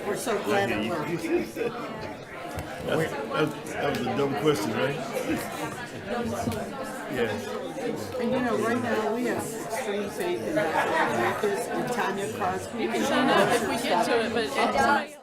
We're so glad it worked. That was a dumb question, right? Yes. And you know, right now we have extreme faith in Dr. Marcus and Tanya Crosby. You can sign up if we get to it, but somebody else.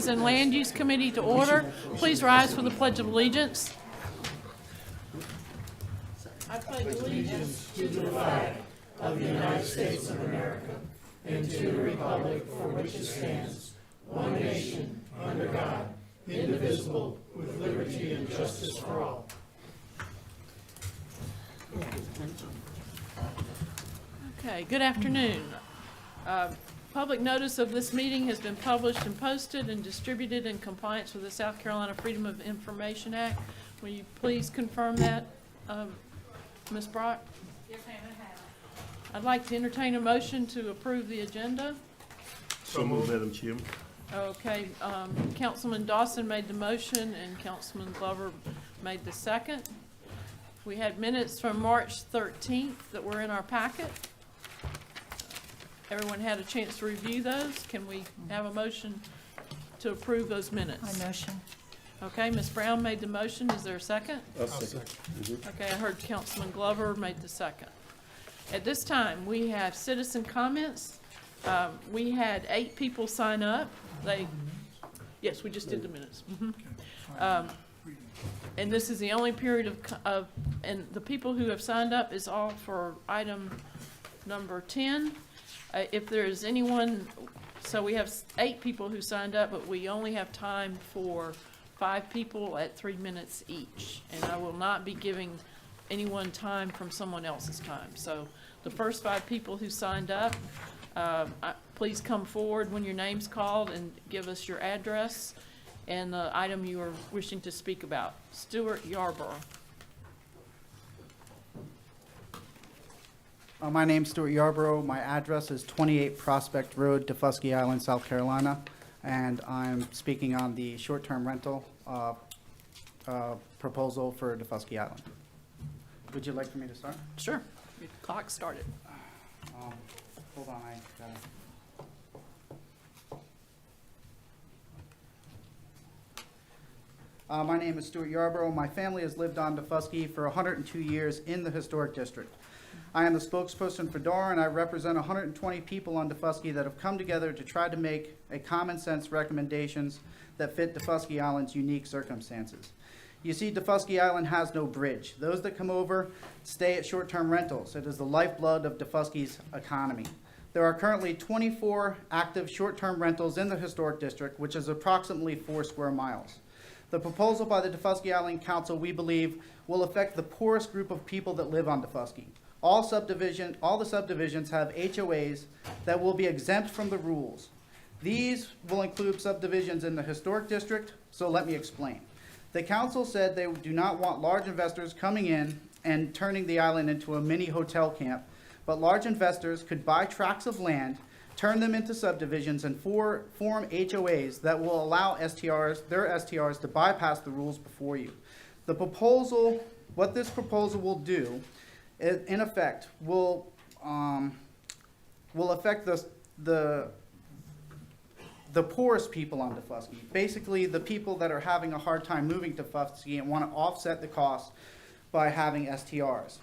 And Land Use Committee to order. Please rise for the Pledge of Allegiance. I pledge allegiance to the flag of the United States of America and to the republic for which it stands, one nation, under God, indivisible, with liberty and justice for all. Okay, good afternoon. Public notice of this meeting has been published and posted and distributed in compliance with the South Carolina Freedom of Information Act. Will you please confirm that, Ms. Brock? Yes, ma'am, I have. I'd like to entertain a motion to approve the agenda. So moved, Madam Chair. Okay, Councilman Dawson made the motion and Councilman Glover made the second. We had minutes from March 13th that were in our packet. Everyone had a chance to review those. Can we have a motion to approve those minutes? I motion. Okay, Ms. Brown made the motion. Is there a second? Okay, I heard Councilman Glover made the second. At this time, we have citizen comments. We had 8 people sign up. Yes, we just did the minutes. And this is the only period and the people who have signed up is all for item number 10. If there's anyone, so we have 8 people who signed up, but we only have time for 5 people at 3 minutes each. And I will not be giving anyone time from someone else's time. So the first 5 people who signed up, please come forward when your name's called and give us your address and the item you are wishing to speak about. Stuart Yarborough. My name's Stuart Yarborough. My address is 28 Prospect Road, Defusky Island, South Carolina, and I'm speaking on the short-term rental proposal for Defusky Island. Would you like for me to start? Sure. Your clock started. Hold on, I got it. My name is Stuart Yarborough. My family has lived on Defusky for 102 years in the Historic District. I am the spokesperson for DAR, and I represent 120 people on Defusky that have come together to try to make a common sense recommendations that fit Defusky Island's unique circumstances. You see, Defusky Island has no bridge. Those that come over stay at short-term rentals. It is the lifeblood of Defusky's economy. There are currently 24 active short-term rentals in the Historic District, which is approximately 4 square miles. The proposal by the Defusky Island Council, we believe, will affect the poorest group of people that live on Defusky. All the subdivisions have HOAs that will be exempt from the rules. These will include subdivisions in the Historic District, so let me explain. The council said they do not want large investors coming in and turning the island into a mini hotel camp, but large investors could buy tracts of land, turn them into subdivisions, and form HOAs that will allow their STRs to bypass the rules before you. The proposal, what this proposal will do, in effect, will affect the poorest people on Defusky. Basically, the people that are having a hard time moving to Defusky and want to offset the cost by having STRs.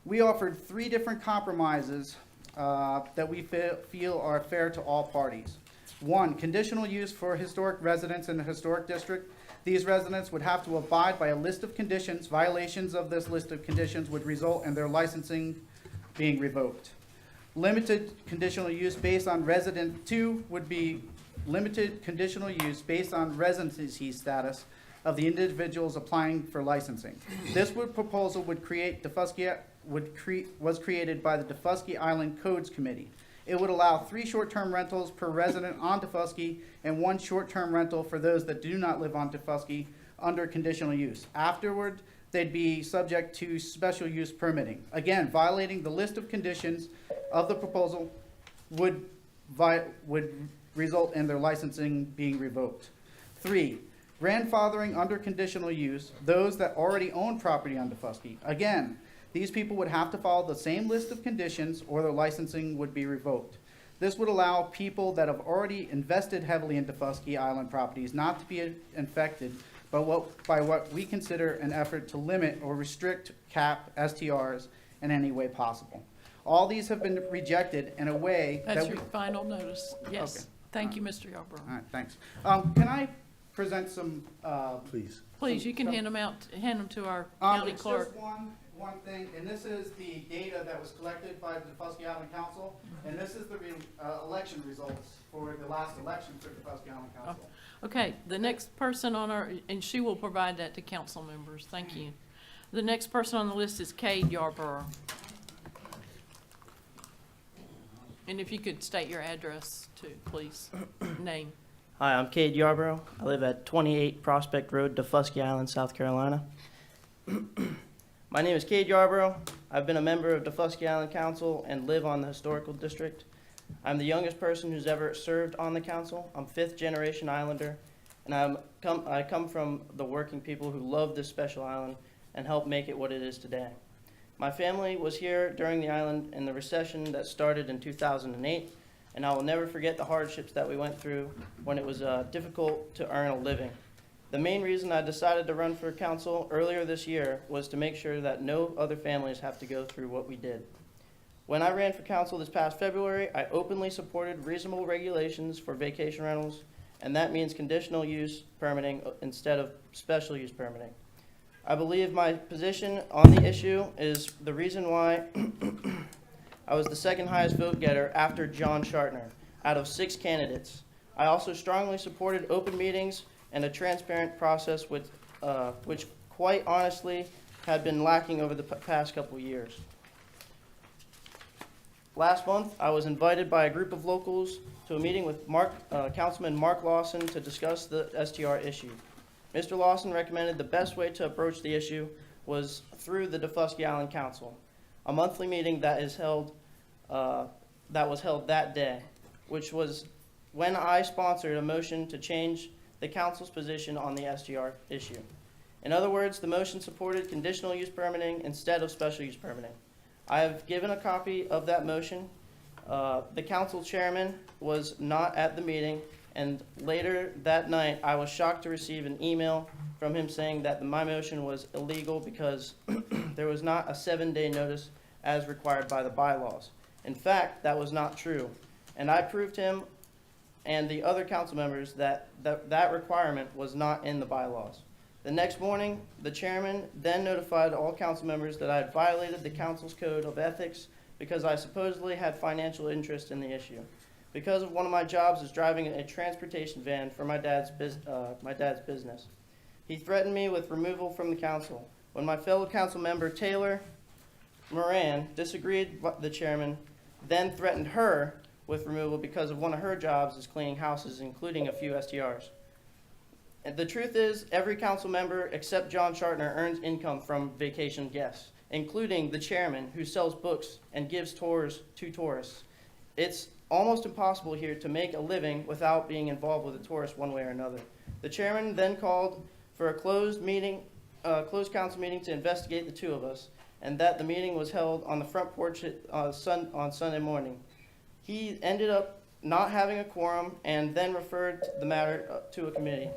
We offered 3 different compromises that we feel are fair to all parties. 1, conditional use for historic residents in the Historic District. These residents would have to abide by a list of conditions. Violations of this list of conditions would result in their licensing being revoked. Limited conditional use based on resident 2 would be limited conditional use based on residency status of the individuals applying for licensing. This proposal would create was created by the Defusky Island Codes Committee. It would allow 3 short-term rentals per resident on Defusky and 1 short-term rental for those that do not live on Defusky under conditional use. Afterward, they'd be subject to special use permitting. Again, violating the list of conditions of the proposal would result in their licensing being revoked. 3, grandfathering under conditional use those that already own property on Defusky. Again, these people would have to follow the same list of conditions or their licensing would be revoked. This would allow people that have already invested heavily in Defusky Island properties not to be infected by what we consider an effort to limit or restrict cap STRs in any way possible. All these have been rejected in a way that That's your final notice. Yes. Okay. Thank you, Mr. Yarborough. All right, thanks. Can I present some, Please. Please, you can hand them to our county it's clerk. just one thing, and this is the data that was collected by the Defusky Island Council, and this is the election results for the last election for Defusky Island Council. Okay, the next person on and she will provide that to council members. Thank you. The next person on the list is Cade Yarborough. And if you could state your address too, please. Name. Hi, I'm Cade Yarborough. I live at 28 Prospect Road, Defusky Island, South Carolina. My name is Cade Yarborough. I've been a member of Defusky Island Council and live on the historical district. I'm the youngest person who's ever served on the council. I'm 5th generation Islander, and I come from the working people who love this special island and help make it what it is today. My family was here during the island in the recession that started in 2008, and I will never forget the hardships that we went through when it was difficult to earn a living. The main reason I decided to run for council earlier this year was to make sure that no other families have to go through what we did. When I ran for council this past February, I openly supported reasonable regulations for vacation rentals, and that means conditional use permitting instead of special use permitting. I believe my position on the issue is the reason why I was the 2nd highest vote getter after John Shartner out of 6 candidates. I also strongly supported open meetings and a transparent process which quite honestly had been lacking over the past couple of years. Last month, I was invited by a group of locals to a meeting with Councilman Mark Lawson to discuss the STR issue. Mr. Lawson recommended the best way to approach the issue was through the Defusky Island Council, a monthly meeting that was held that day, which was when I sponsored a motion to change the council's position on the STR issue. In other words, the motion supported conditional use permitting instead of special use permitting. I have given a copy of that motion. The council chairman was not at the meeting, and later that night, I was shocked to receive an email from him saying that my motion was illegal because there was not a 7-day notice as required by the bylaws. In fact, that was not true, and I proved him and the other council members that requirement was not in the bylaws. The next morning, the chairman then notified all council members that I had violated the council's code of ethics because I supposedly had financial interest in the issue. Because of one of my jobs is driving a transportation van for my dad's business. He threatened me with removal from the council. When my fellow council member Taylor Moran disagreed, the chairman then threatened her with removal because of one of her jobs is cleaning houses, including a few STRs. And the truth is, every council member except John Shartner earns income from vacation guests, including the chairman who sells books and gives tours to tourists. It's almost impossible here to make a living without being involved with a tourist one way or another. The chairman then called for a closed council meeting to investigate the 2 of us, and that the meeting was held on the front porch on Sunday morning. He ended up not having a quorum and then referred the matter to a committee.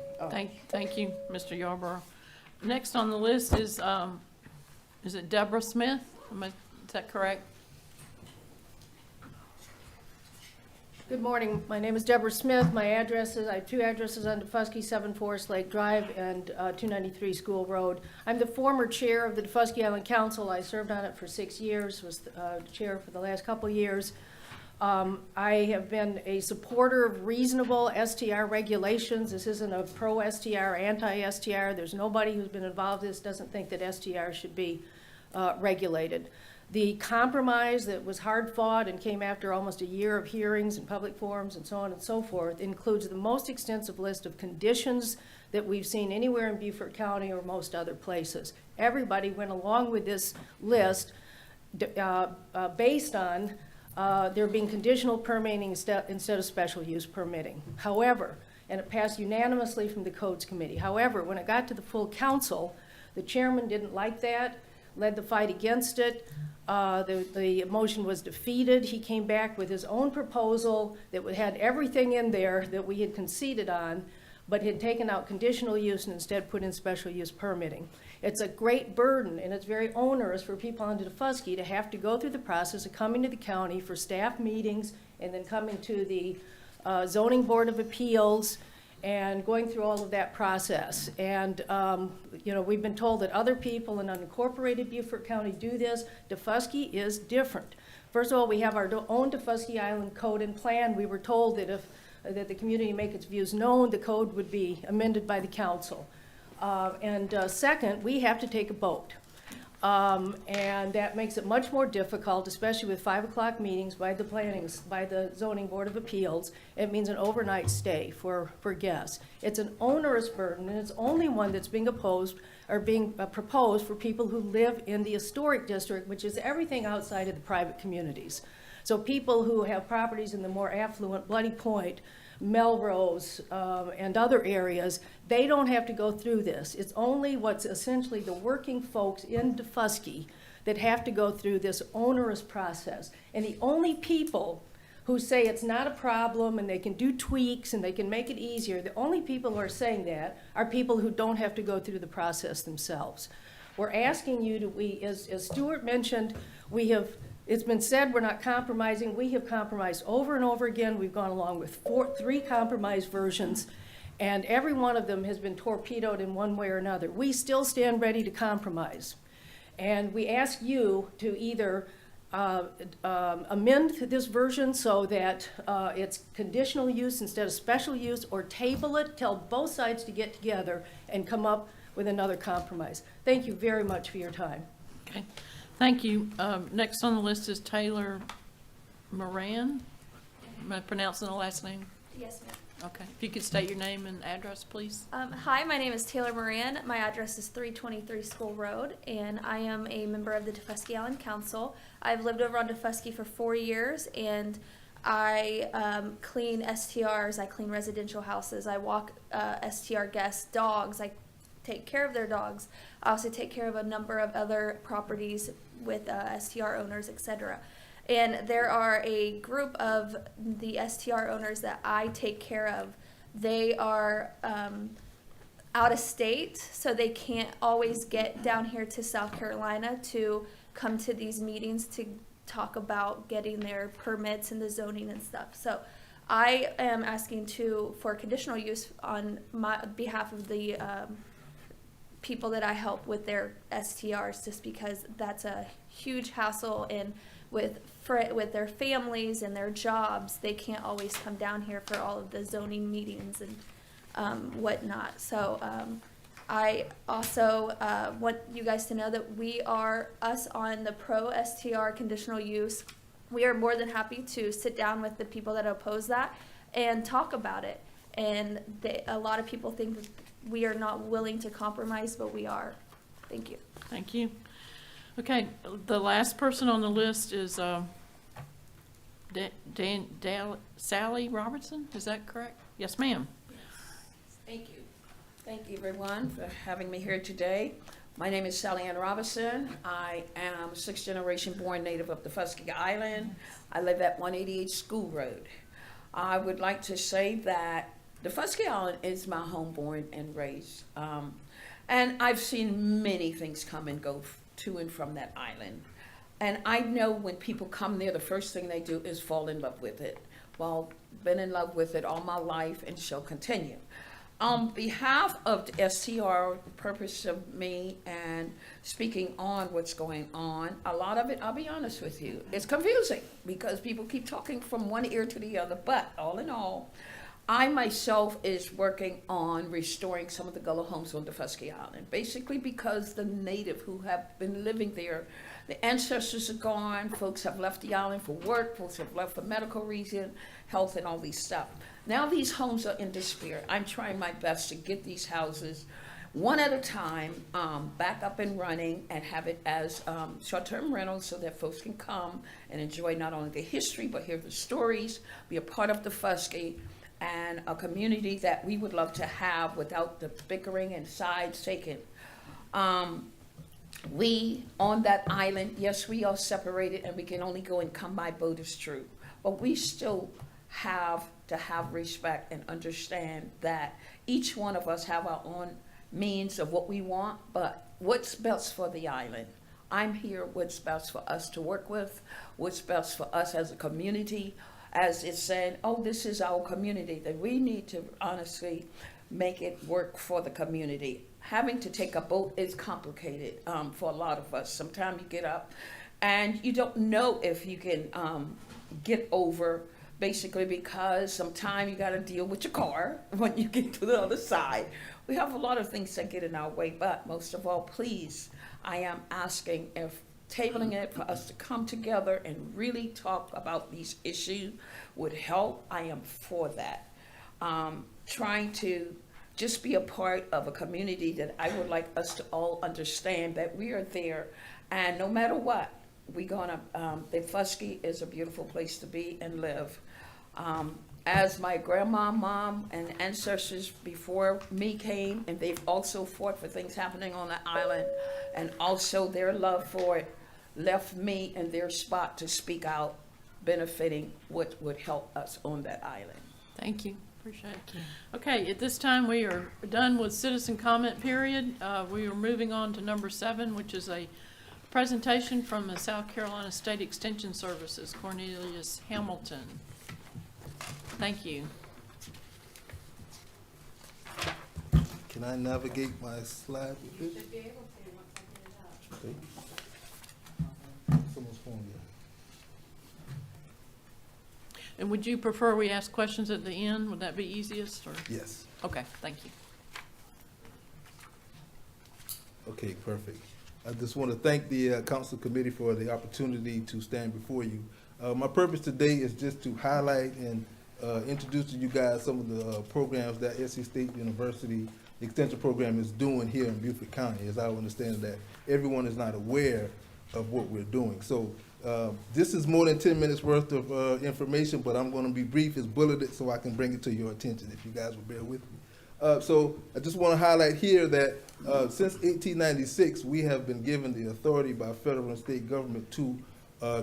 Thank you, Mr. Yarborough. Next on the list is it Deborah Smith? Is that correct? Good morning. My name is Deborah Smith. I have 2 addresses on Defusky, 7 Forest Lake Drive and 293 School Road. I'm the former chair of the Defusky Island Council. I served on it for 6 years, was chair for the last couple of years. I have been a supporter of reasonable STR regulations. This isn't a pro-STR, anti-STR. There's nobody who's been involved in this doesn't think that STR should be regulated. The compromise that was hard fought and came after almost a year of hearings and public forums and so on and so forth includes the most extensive list of conditions that we've seen anywhere in Beaufort County or most other places. Everybody went along with this list based on there being conditional permitting instead of special use permitting. However, and it passed unanimously from the Codes Committee. However, when it got to the full council, the chairman didn't like that, led the fight against it. The motion was defeated. He came back with his own proposal that had everything in there that we had conceded on, but had taken out conditional use and instead put in special use permitting. It's a great burden, and it's very onerous for people on Defusky to have to go through the process of coming to the county for staff meetings and then coming to the zoning board of appeals and going through all of that process. And, you know, we've been told that other people in unincorporated Beaufort County do this. Defusky is different. First of all, we have our own Defusky Island code and plan. We were told that if that the community make its views known, the code would be amended by the council. Second, we have to take a vote. And that makes it much more difficult, especially with 5 o'clock meetings by the zoning board of appeals. It means an overnight stay for guests. It's an onerous burden, and it's only one that's being proposed for people who live in the historic district, which is everything outside of the private communities. So people who have properties in the more affluent Bloody Point, Melrose, and other areas, they don't have to go through this. It's only what's essentially the working folks in Defusky that have to go through this onerous process. And the only people who say it's not a problem and they can do tweaks and they can make it easier, the only people who are saying that are people who don't have to go through the process themselves. We're asking you to, as Stuart mentioned, it's been said we're not compromising. We have compromised over and over again. We've gone along with 3 compromise versions, and every one of them has been torpedoed in one way or another. We still stand ready to compromise. And we ask you to either amend this version so that it's conditional use instead of special use, or table it, tell both sides to get together and come up with another compromise. Thank you very much for your time. Okay, thank you. Next on the list is Taylor Moran. Am I pronouncing the last name? Yes, ma'am. Okay, if you could state your name and address, please. Hi, my name is Taylor Moran. My address is 323 School Road, and I am a member of the Defusky Island Council. I've lived over on Defusky for 4 years, and I clean STRs, I clean residential houses, I walk STR guests' dogs, I take care of their dogs. I also take care of a number of other properties with STR owners, etc. And there are a group of the STR owners that I take care of. They are out of state, so they can't always get down here to South Carolina to come to these meetings to talk about getting their permits and the zoning and stuff. So I am asking for conditional use on my behalf of the people that I help with their STRs, just because that's a huge hassle, and with their families and their jobs, they can't always come down here for all of the zoning meetings and whatnot. So I also want you guys to know that us on the pro STR conditional use, we are more than happy to sit down with the people that oppose that and talk about it. And a lot of people think that we are not willing to compromise, but we are. Thank you. Thank you. Okay, the last person on the list is Sally Robertson. Is that correct? Yes, ma'am. Thank you. Thank you, everyone, for having me here today. My name is Sally Ann Robinson. I am a 6th generation born native of Defusky Island. I live at 188 School Road. I would like to say that Defusky Island is my home, born and raised. And I've seen many things come and go to and from that island. And I know when people come there, the first thing they do is fall in love with it. Well, been in love with it all my life and shall continue. On behalf of the STR, the purpose of me and speaking on what's going on, a lot of it, I'll be honest with you, it's confusing because people keep talking from one ear to the other. But all in all, I myself is working on restoring some of the Gullah homes on Defusky Island, basically because the native who have been living there, the ancestors are gone, folks have left the island for work, folks have left for medical reason, health and all these stuff. Now these homes are in despair. I'm trying my best to get these houses one at a time back up and running and have it as short-term rentals so that folks can come and enjoy not only the history but hear the stories, be a part of Defusky, and a community that we would love to have without the bickering and sides taken. We, on that island, yes, we are separated and we can only go and come by boat, is true. But we still have to have respect and understand that each one of us have our own means of what we want, but what's best for the island. I'm here, what's best for us to work with, what's best for us as a community. As it's saying, oh, this is our community, that we need to honestly make it work for the community. Having to take a boat is complicated for a lot of us. Sometimes you get up and you don't know if you can get over, basically because sometimes you got to deal with your car when you get to the other side. We have a lot of things that get in our way, but most of all, please, I am asking if tabling it for us to come together and really talk about these issues would help. I am for that. Trying to just be a part of a community that I would like us to all understand that we are there, and no matter what, we're gonna, Defusky is a beautiful place to be and live. As my grandma, mom, and ancestors before me came, and they've also fought for things happening on the island, and also their love for it left me in their spot to speak out, benefiting what would help us on that island. Thank you. Appreciate it. Okay, at this time, we are done with citizen comment period. We are moving on to number 7, which is a presentation from the South Carolina State Extension Services, Cornelius Hamilton. Thank you. Can I navigate my slide with this? You should be able to once I get it up. Someone's phone here. And would you prefer we ask questions at the end? Would that be easiest, or? Yes. Okay, thank you. Okay, perfect. I just want to thank the council committee for the opportunity to stand before you. My purpose today is just to highlight and introduce to you guys some of the programs that SC State University Extension Program is doing here in Beaufort County, as I understand that everyone is not aware of what we're doing. So this is more than 10 minutes worth of information, but I'm going to be brief. It's bulleted so I can bring it to your attention if you guys will bear with me. So I just want to highlight here that since 1896, we have been given the authority by federal and state government to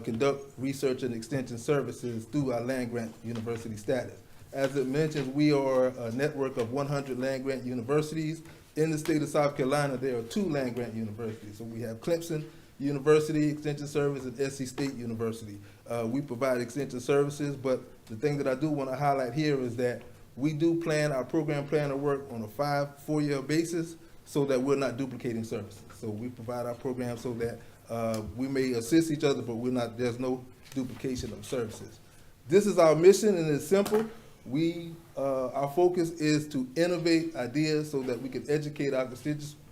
conduct research and extension services through our land-grant university status. As it mentions, we are a network of 100 land-grant universities. In the state of South Carolina, there are 2 land-grant universities. So we have Clemson University Extension Service and SC State University. We provide extension services, but the thing that I do want to highlight here is that we do plan our program plan of work on a 4-year basis so that we're not duplicating services. So we provide our program so that we may assist each other, but there's no duplication of services. This is our mission, and it's simple. Our focus is to innovate ideas so that we can educate our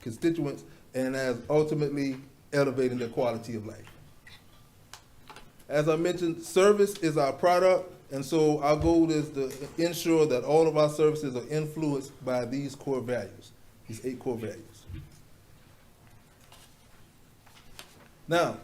constituents and as ultimately elevating their quality of life. As I mentioned, service is our product, and so our goal is to ensure that all of our services are influenced by these core values, these 8 core values. Now,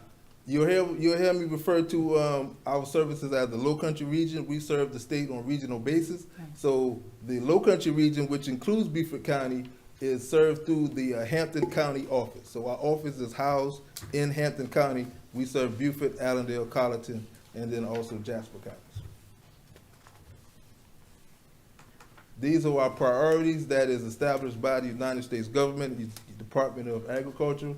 you'll hear me refer to our services as the Low Country region. We serve the state on a regional basis. So the Low Country region, which includes Beaufort County, is served through the Hampton County office. So our office is housed in Hampton County. We serve Beaufort, Allendale, Colleton, and then also Jasper counties. These are our priorities that is established by the United States government, the Department of Agriculture,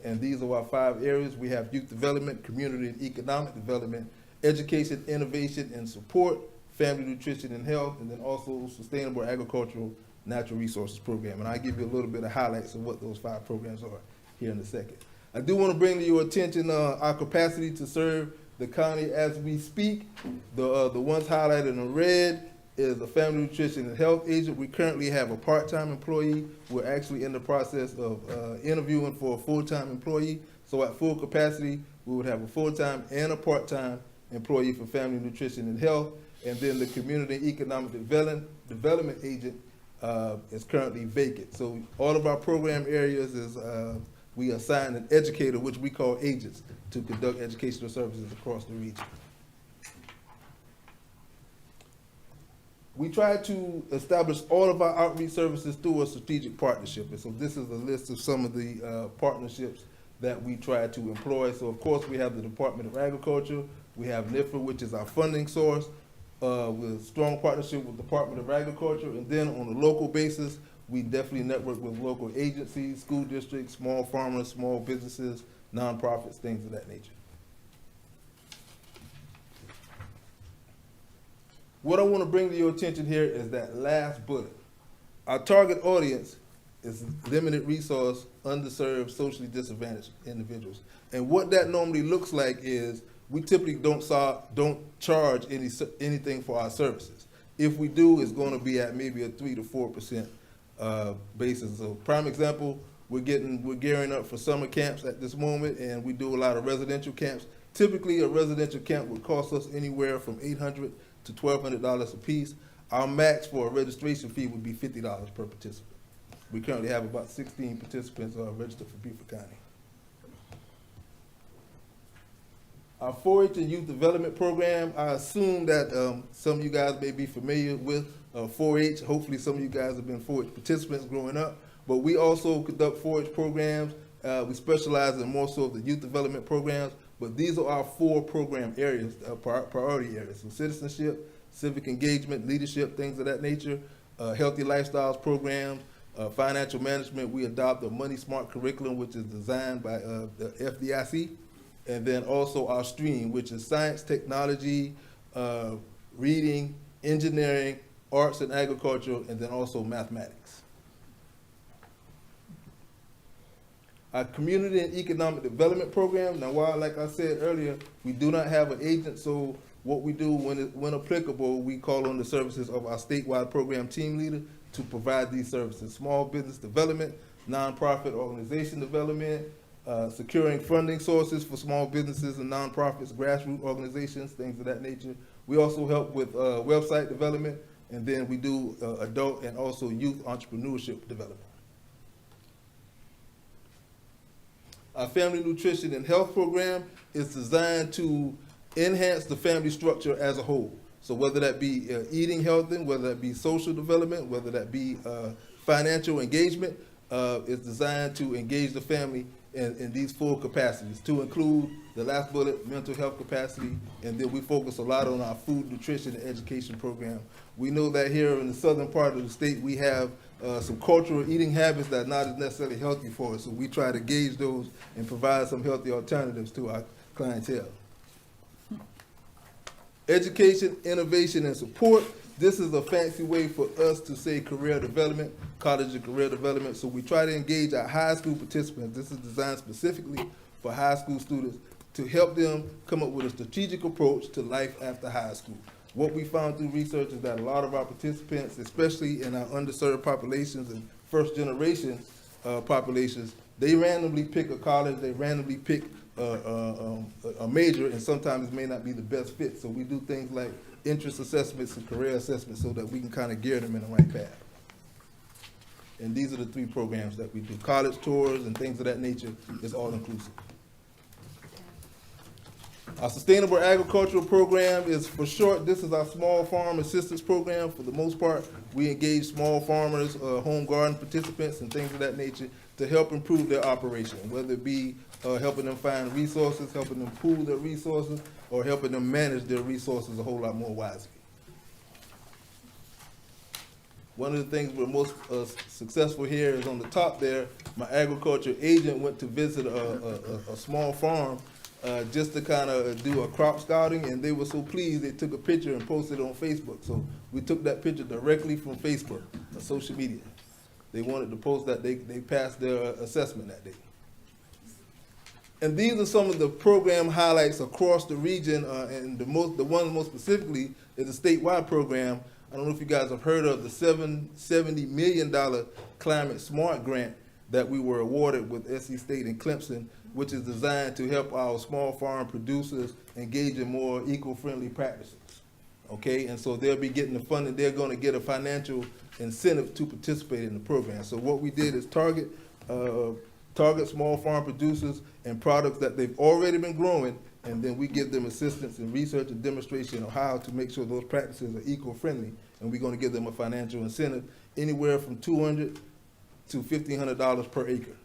and these are our 5 areas. We have youth development, community and economic development, education, innovation and support, Family Nutrition and Health, and then also Sustainable Agricultural Natural Resources Program. And I'll give you a little bit of highlights of what those 5 programs are here in a second. I do want to bring to your attention our capacity to serve the county as we speak. The ones highlighted in red is a Family Nutrition and Health agent. We currently have a part-time employee. We're actually in the process of interviewing for a full-time employee. So at full capacity, we would have a full-time and a part-time employee for Family Nutrition and Health. And then the Community Economic Development agent is currently vacant. So all of our program areas is we assign an educator, which we call agents, to conduct educational services across the region. We try to establish all of our outreach services through a strategic partnership. And so this is a list of some of the partnerships that we try to employ. So of course we have the Department of Agriculture, we have NIFA, which is our funding source, with strong partnership with the Department of Agriculture. And then on a local basis, we definitely network with local agencies, school districts, small farmers, small businesses, nonprofits, things of that nature. What I want to bring to your attention here is that last bullet. Our target audience is limited resource, underserved, socially disadvantaged individuals. And what that normally looks like is we typically don't charge anything for our services. If we do, it's going to be at maybe a 3 to 4% basis. So prime example, we're gearing up for summer camps at this moment, and we do a lot of residential camps. Typically, a residential camp would cost us anywhere from $800 to $1,200 a piece. Our max for a registration fee would be $50 per participant. We currently have about 16 participants registered for Beaufort County. Our 4-H and Youth Development Program, I assume that some of you guys may be familiar with 4-H. Hopefully some of you guys have been 4-H participants growing up. But we also conduct 4-H programs. We specialize in more so of the youth development programs. But these are our 4 program areas, priority areas. So citizenship, civic engagement, leadership, things of that nature, healthy lifestyles programs, financial management. We adopt a Money Smart curriculum, which is designed by the FDIC. And then also our stream, which is science, technology, reading, engineering, arts and agriculture, and then also mathematics. Our community and economic development program, now while, like I said earlier, we do not have an agent, so what we do when applicable, we call on the services of our statewide program team leader to provide these services. Small business development, nonprofit organization development, securing funding sources for small businesses and nonprofits, grassroots organizations, things of that nature. We also help with website development, and then we do adult and also youth entrepreneurship development. Our Family Nutrition and Health Program is designed to enhance the family structure as a whole. So whether that be eating healthy, whether that be social development, whether that be financial engagement, it's designed to engage the family in these full capacities, to include the last bullet, mental health capacity, and then we focus a lot on our food, nutrition, and education program. We know that here in the southern part of the state, we have some cultural eating habits that are not necessarily healthy for us, so we try to gauge those and provide some healthy alternatives to our clientele. Education, innovation, and support. This is a fancy way for us to say career development, college and career development. So we try to engage our high school participants. This is designed specifically for high school students to help them come up with a strategic approach to life after high school. What we found through research is that a lot of our participants, especially in our underserved populations and first generation populations, they randomly pick a college, they randomly pick a major, and sometimes it may not be the best fit. So we do things like interest assessments and career assessments so that we can kind of gear them in the right path. And these are the 3 programs that we do. College tours and things of that nature is all inclusive. Our Sustainable Agricultural Program is, for short, this is our small farm assistance program. For the most part, we engage small farmers, home garden participants, and things of that nature to help improve their operation, whether it be helping them find resources, helping them pool their resources, or helping them manage their resources a whole lot more wisely. One of the things we're most successful here is on the top there. My agriculture agent went to visit a small farm just to kind of do a crop scouting, and they were so pleased they took a picture and posted it on Facebook. So we took that picture directly from Facebook, social media. They wanted to post that they passed their assessment that day. And these are some of the program highlights across the region, and the one most specifically is a statewide program. I don't know if you guys have heard of the $770 million Climate Smart Grant that we were awarded with SC State and Clemson, which is designed to help our small farm producers engage in more eco-friendly practices. Okay, and so they'll be getting the funding. They're going to get a financial incentive to participate in the program. So what we did is target small farm producers and products that they've already been growing, and then we give them assistance in research and demonstration of how to make sure those practices are eco-friendly, and we're going to give them a financial incentive anywhere from $200 to $1,500 per acre.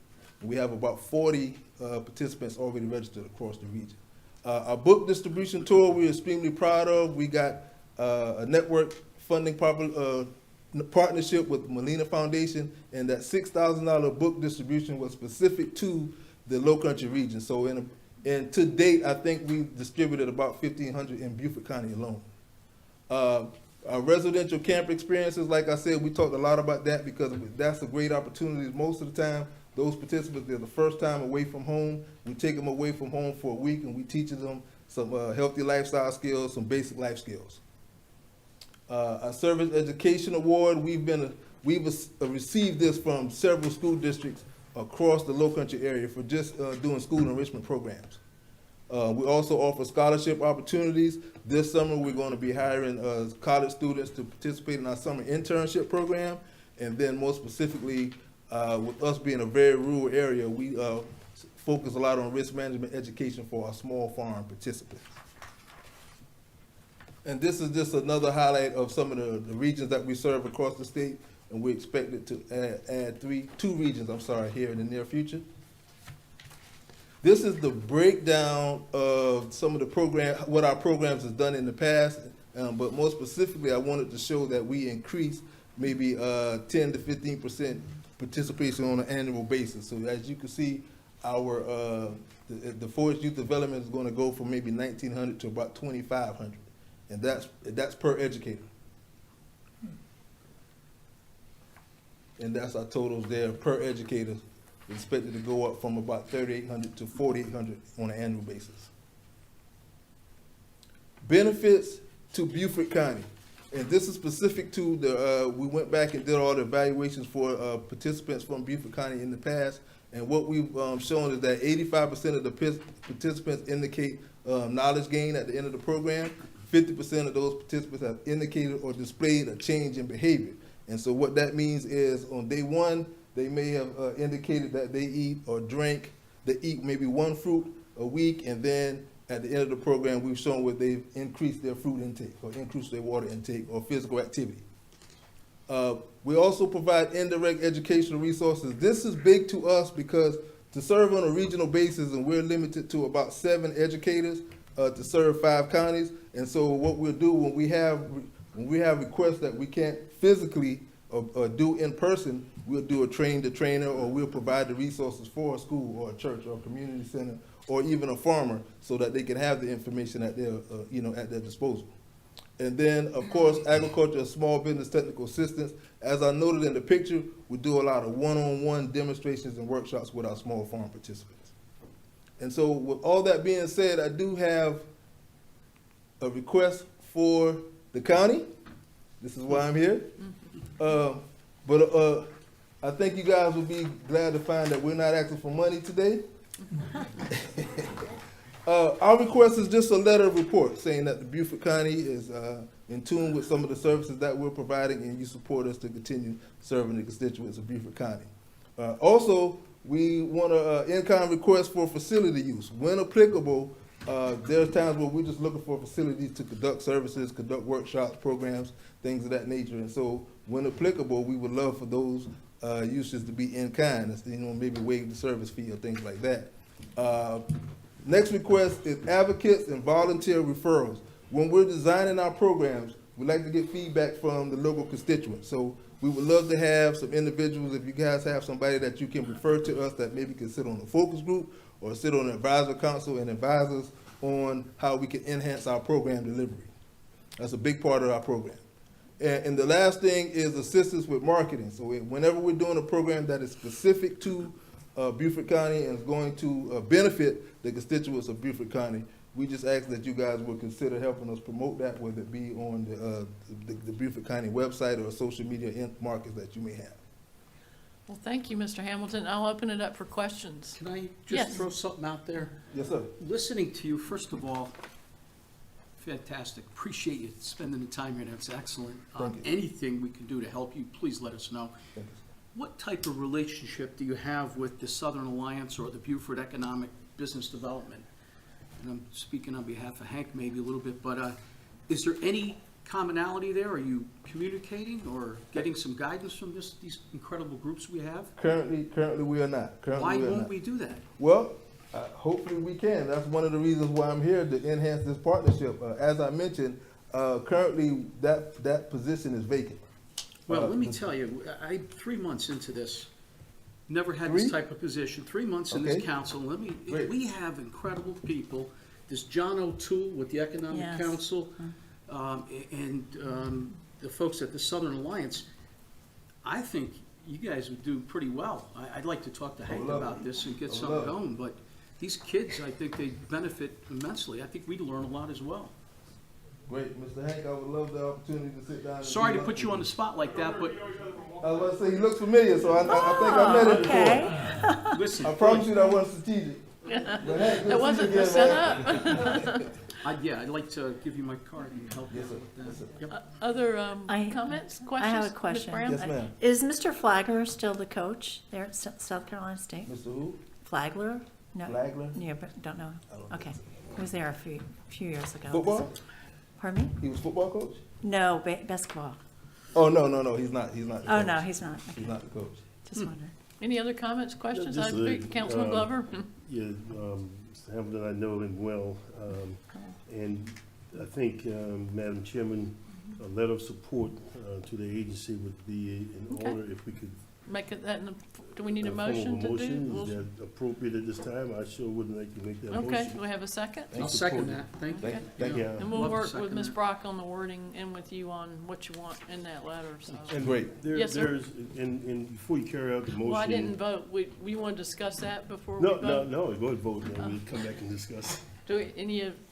We have about 40 participants already registered across the region. Our book distribution tour we're extremely proud of. We got a network funding partnership with Molina Foundation, and that $6,000 book distribution was specific to the Low Country region. So and to date, I think we distributed about 1,500 in Beaufort County alone. Our residential camp experiences, like I said, we talked a lot about that because that's a great opportunity. Most of the time, those participants, they're the first time away from home. We take them away from home for a week, and we teach them some healthy lifestyle skills, some basic life skills. Our Service Education Award, we've received this from several school districts across the Low Country area for just doing school enrichment programs. We also offer scholarship opportunities. This summer, we're going to be hiring college students to participate in our summer internship program. And then more specifically, with us being a very rural area, we focus a lot on risk management education for our small farm participants. And this is just another highlight of some of the regions that we serve across the state, and we expect it to add two regions, here in the near future. This is the breakdown of some of the what our programs has done in the past, but more specifically, I wanted to show that we increased maybe 10 to 15% participation on an annual basis. So as you can see, our the Forest Youth Development is going to go from maybe 1,900 to about 2,500, and that's per educator. And that's our totals there per educator. Expected to go up from about 3,800 to 4,800 on an annual basis. Benefits to Beaufort County. And this is specific to we went back and did all the evaluations for participants from Beaufort County in the past. And what we've shown is that 85% of the participants indicate knowledge gain at the end of the program. 50% of those participants have indicated or displayed a change in behavior. And so what that means is on day one, they may have indicated that they eat maybe one fruit a week, and then at the end of the program, we've shown where they've increased their fruit intake or increased their water intake or physical activity. We also provide indirect educational resources. This is big to us because to serve on a regional basis, and we're limited to about 7 educators to serve 5 counties. And so what we'll do when we have requests that we can't physically or do in person, we'll do a train the trainer, or we'll provide the resources for a school or a church or a community center or even a farmer so that they can have the information at their, at their disposal. And then, of course, agriculture and small business technical assistance. As I noted in the picture, we do a lot of one-on-one demonstrations and workshops with our small farm participants. And so with all that being said, I do have a request for the county. This is why I'm here. But I think you guys will be glad to find that we're not asking for money today. Our request is just a letter of report saying that the Beaufort County is in tune with some of the services that we're providing, and you support us to continue serving the constituents of Beaufort County. Also, we want an in-kind request for facility use. When applicable, there's times where we're just looking for facilities to conduct services, conduct workshops, programs, things of that nature. And so when applicable, we would love for those uses to be in kind, maybe waive the service fee or things like that. Next request is advocates and volunteer referrals. When we're designing our programs, we like to get feedback from the local constituents. So We would love to have some individuals, if you guys have somebody that you can refer to us that maybe can sit on a focus group or sit on an advisor council and advise us on how we can enhance our program delivery. That's a big part of our program. And the last thing is assistance with marketing. So whenever we're doing a program that is specific to Beaufort County and is going to benefit the constituents of Beaufort County, we just ask that you guys would consider helping us promote that, whether it be on the Beaufort County website or social media markets that you may have. Well, thank you, Mr. Hamilton. I'll open it up for questions. Can I Yes. just throw something out there? Yes, sir. Listening to you, first of all, fantastic. Appreciate you spending the time here. That's excellent. Thank you. Anything we can do to help you, please let us know. Thank you. What type of relationship do you have with the Southern Alliance or the Beaufort Economic Business Development? And I'm speaking on behalf of Hank maybe a little bit, but is there any commonality there? Are you communicating or getting some guidance from these incredible groups we have? Currently we are not. Why won't we do that? Well, hopefully we can. That's one of the reasons why I'm here, to enhance this partnership. As I mentioned, currently that position is vacant. Well, let me tell you, I'm 3 months into this. Never had Three? this type of position. 3 months in Okay. this council. Great. We have incredible people. This John O'Toole with the Economic Yes. Council, and the folks at the Southern Alliance. I think you guys would do pretty well. I'd like to talk to Hank love about it. this and get I would something love it. going, but these kids, I think they benefit immensely. I think we'd learn a lot as well. Great, Mr. Hank, I would love the opportunity to sit down. And Sorry do to put you on the spot like that, but I was about to say, he looks familiar, so I think I met him before. listen. I promise you that wasn't strategic. But Hank, good That to wasn't see you set again, man. up. I'd like to give you my card and help you Yes, out sir. with that. Yes, sir. Yep. Other I- comments, I questions? have a Ms. question. Brown? Yes, ma'am. Is Mr. Flagler still the coach there at South Carolina State? Mr. Who? Flagler? No. Flagler? Yeah, but don't know. I don't Okay. think so. He was there a few years ago. Football? Pardon me? He was football coach? No, basketball. Oh, no, he's not. He's not. The Oh, coach. no, he's not. He's Okay. not the coach. Just wondering. Any other comments, questions? Just Councilman Glover? Yeah, Mr. Hamilton, I know him well, and I think, Madam Chairman, a letter of support to the agency would be in Okay. order if we could. Make it that, do we need a form of motion to do? motion. We'll- Is that appropriate at this time? I sure would like to make that motion. Okay, do we have a second? I'll second that. Thank you. Thank you. Yeah. And we'll Love to work second with Ms. that. Brock on the wording and with you on what you want in that letter, so. And Great. Yes, sir. There's, and before you carry out the motion. Well, I didn't vote. We want to discuss that before we No, vote? no, go ahead and vote, and then we'll come back and discuss.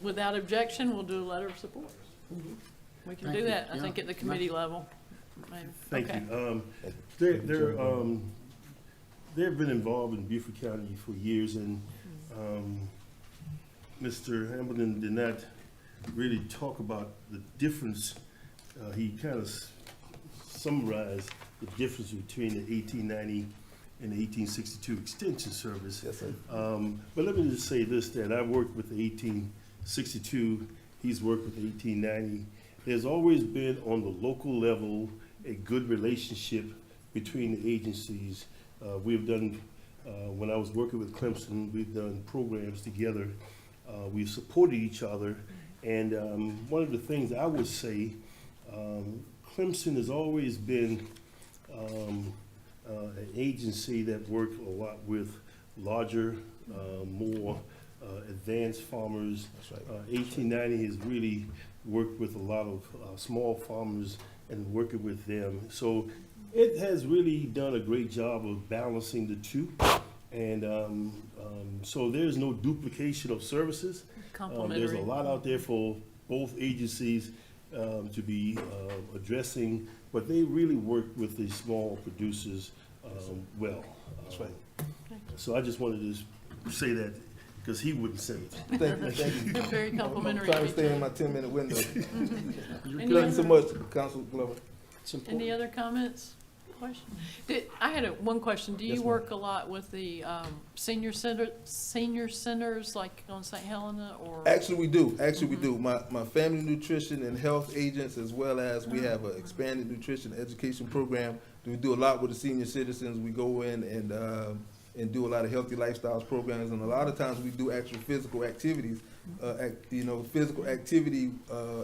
Without objection, we'll do a letter of support. We can Thank do you. that, I Yeah. think, at the committee level. maybe. Thank Okay. you. They've been involved in Beaufort County for years, and Mr. Hamilton did not really talk about the difference. He kind of summarized the difference between the 1890 and the 1862 Extension Service. Yes, sir. But let me just say this, that I worked with the 1862, he's worked with the 1890. There's always been, on the local level, a good relationship between the agencies. We've done, when I was working with Clemson, we've done programs together. We've supported each other. And one of the things I would say, Clemson has always been an agency that worked a lot with larger, more advanced farmers. That's right. 1890 has really worked with a lot of small farmers and working with them. So it has really done a great job of balancing the two. And so there's no duplication of services. There's Complimentary. a lot out there for both agencies to be addressing, but they really work with the small producers well. That's right. So I just wanted to say that, because he wouldn't say it. Thank you. They're very I'm complimentary. trying to to stay each in my other. 10-minute window. Any Thank you so other- much, Council Glover. It's important. Any other comments, questions? I had one question. Do Yes, you ma'am. work a lot with the senior centers like on St. Helena or? Actually, we do. We do. My family nutrition and health agents, as well as we have an expanded nutrition education program. We do a lot with the senior citizens. We go in and do a lot of healthy lifestyles programs, and a lot of times we do actual physical activities physical activity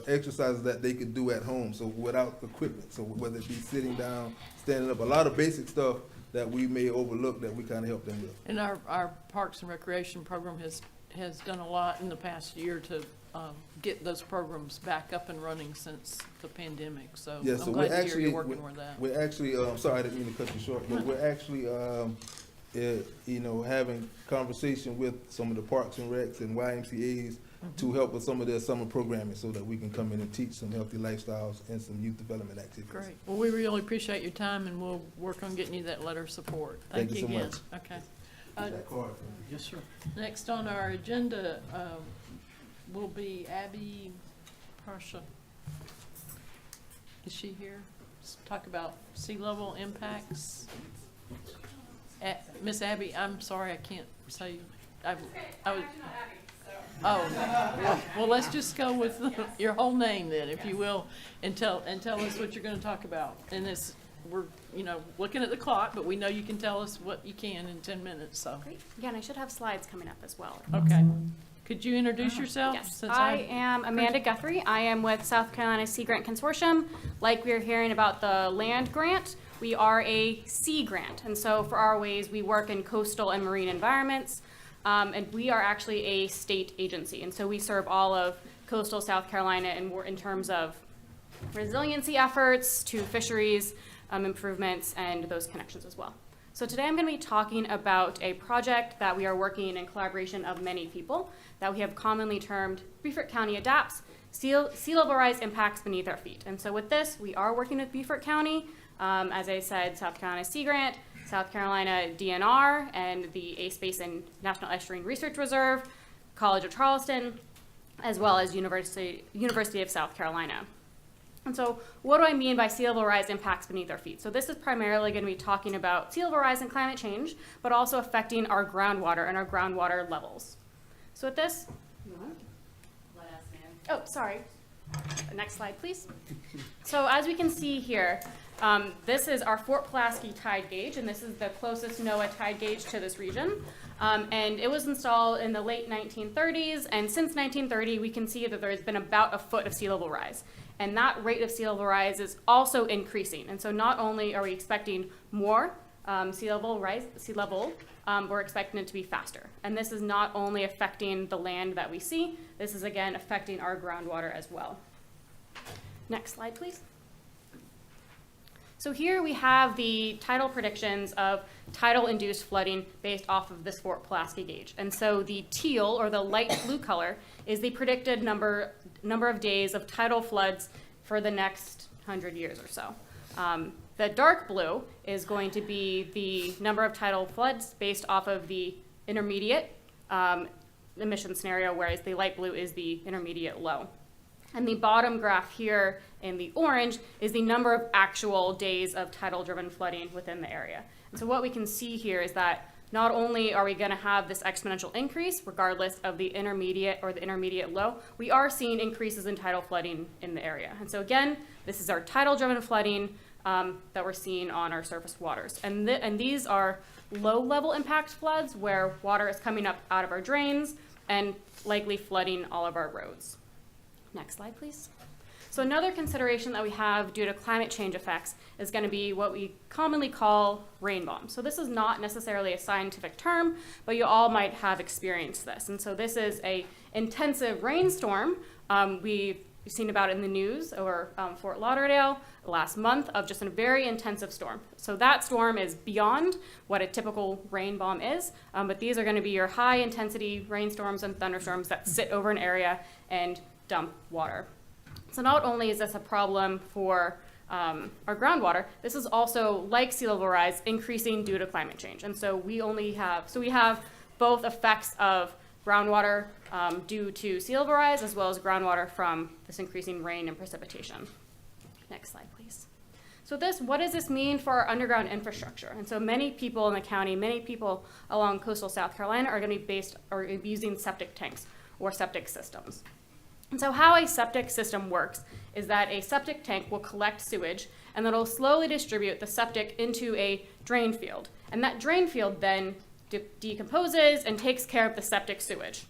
exercises that they could do at home, so without equipment. So whether it be sitting down, standing up, a lot of basic stuff that we may overlook that we kind of help them with. And our Parks and Recreation program has done a lot in the past year to get those programs back up and running since the pandemic. So Yeah, so I'm glad to hear you're working with that. We're actually, sorry, I didn't mean to cut you short, but we're actually, having conversation with some of the parks and recs and YMCA's to help with some of their summer programming so that we can come in and teach some healthy lifestyles and some youth development activities. Great. Well, we really appreciate your time, and we'll work on getting you that letter of support. Thank you so again. much. Okay. That card. Yes, sir. Next on our agenda will be Abby Parsha. Is she here? Let's talk about sea level impacts. Miss Abby, I'm sorry, I can't say. I was. Oh, well, let's just go with your whole name then, if you will, and tell us what you're going to talk about. And we're looking at the clock, but we know you can tell us what you can in 10 minutes. So. Great. Again, I should have slides coming up as well. Okay. Could you introduce yourself? Yes, I am Amanda Guthrie. I am with South Carolina Sea Grant Consortium. Like we were hearing about the land grant, we are a sea grant. And so for our ways, we work in coastal and marine environments. And we are actually a state agency. And so we serve all of coastal South Carolina in terms of resiliency efforts to fisheries improvements and those connections as well. So today I'm going to be talking about a project that we are working in collaboration of many people that we have commonly termed Beaufort County Adapts, Sea Level Rise Impacts Beneath Our Feet. And so with this, we are working with Beaufort County, as I said, South Carolina Sea Grant, South Carolina DNR, and the Ace Basin National Estuarine Research Reserve, College of Charleston, as well as University of South Carolina. And so what do I mean by sea level rise impacts beneath our feet? So this is primarily going to be talking about sea level rise and climate change, but also affecting our groundwater and our groundwater levels. So with this, oh, sorry. Next slide, please. So as we can see here, this is our Fort Pulaski tide gauge, and this is the closest NOAA tide gauge to this region. And it was installed in the late 1930s, and since 1930, we can see that there has been about a foot of sea level rise. And that rate of sea level rise is also increasing. And so not only are we expecting more sea level, we're expecting it to be faster. And this is not only affecting the land that we see, this is again affecting our groundwater as well. Next slide, please. So here we have the tidal predictions of tidal-induced flooding based off of this Fort Pulaski gauge. And so the teal, or the light blue color, is the predicted number of days of tidal floods for the next 100 years or so. The dark blue is going to be the number of tidal floods based off of the intermediate emission scenario, whereas the light blue is the intermediate low. And the bottom graph here in the orange is the number of actual days of tidal-driven flooding within the area. And so what we can see here is that not only are we going to have this exponential increase, regardless of the intermediate or the intermediate low, we are seeing increases in tidal flooding in the area. And so again, this is our tidal-driven flooding that we're seeing on our surface waters. And these are low-level impact floods where water is coming up out of our drains and likely flooding all of our roads. Next slide, please. So another consideration that we have due to climate change effects is going to be what we commonly call rain bombs. So this is not necessarily a scientific term, but you all might have experienced this. And so this is a intensive rainstorm. We've seen about it in the news over Fort Lauderdale last month of just a very intensive storm. So that storm is beyond what a typical rain bomb is, but these are going to be your high intensity rainstorms and thunderstorms that sit over an area and dump water. So not only is this a problem for our groundwater, this is also, like sea level rise, increasing due to climate change. And so we have both effects of groundwater due to sea level rise, as well as groundwater from this increasing rain and precipitation. Next slide, please. So what does this mean for our underground infrastructure? And so many people in the county, many people along coastal South Carolina are going to be using septic tanks or septic systems. And so how a septic system works is that a septic tank will collect sewage and then it'll slowly distribute the septic into a drain field. And that drain field then decomposes and takes care of the septic sewage.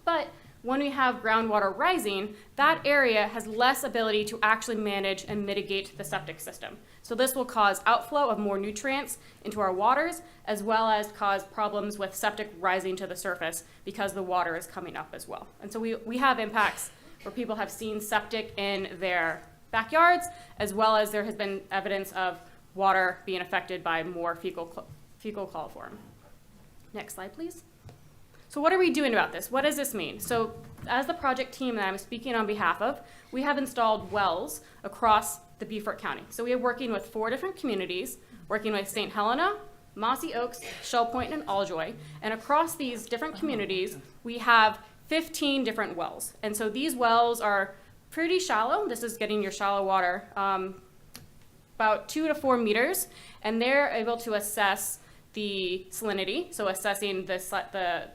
But when we have groundwater rising, that area has less ability to actually manage and mitigate the septic system. So this will cause outflow of more nutrients into our waters, as well as cause problems with septic rising to the surface because the water is coming up as well. And so we have impacts where people have seen septic in their backyards, as well as there has been evidence of water being affected by more fecal coliform. Next slide, please. So what are we doing about this? What does this mean? So as the project team that I'm speaking on behalf of, we have installed wells across the Beaufort County. So we are working with 4 different communities, working with St. Helena, Mossy Oaks, Shell Point, and Alljoy. And across these different communities, we have 15 different wells. And so these wells are pretty shallow. This is getting your shallow water, about 2 to 4 meters. And they're able to assess the salinity, so assessing the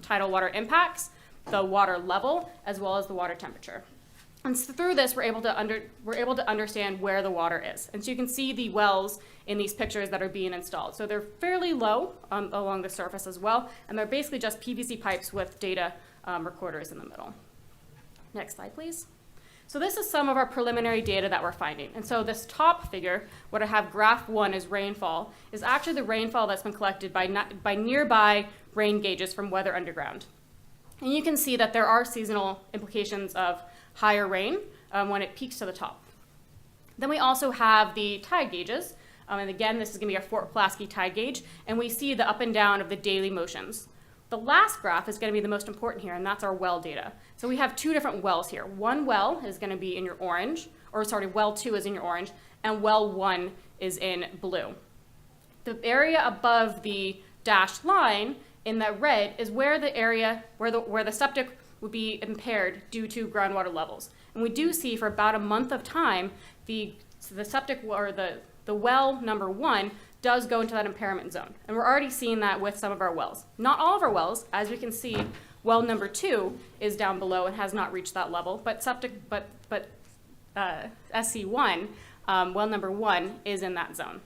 tidal water impacts, the water level, as well as the water temperature. And so through this, we're able to understand where the water is. And so you can see the wells in these pictures that are being installed. So they're fairly low along the surface as well, and they're basically just PVC pipes with data recorders in the middle. Next slide, please. So this is some of our preliminary data that we're finding. And so this top figure, what I have graph 1 is rainfall, is actually the rainfall that's been collected by nearby rain gauges from Weather Underground. And you can see that there are seasonal implications of higher rain when it peaks to the top. Then we also have the tide gauges. And again, this is going to be our Fort Pulaski tide gauge. And we see the up and down of the daily motions. The last graph is going to be the most important here, and that's our well data. So we have 2 different wells here. One well is going to be in your orange, or sorry, well 2 is in your orange, and well 1 is in blue. The area above the dashed line in that red is where the area where the septic would be impaired due to groundwater levels. And we do see for about a month of time, the septic or the well number 1 does go into that impairment zone. And we're already seeing that with some of our wells. Not all of our wells, as we can see, well number 2 is down below and has not reached that level, but SC1, well number 1 is in that zone.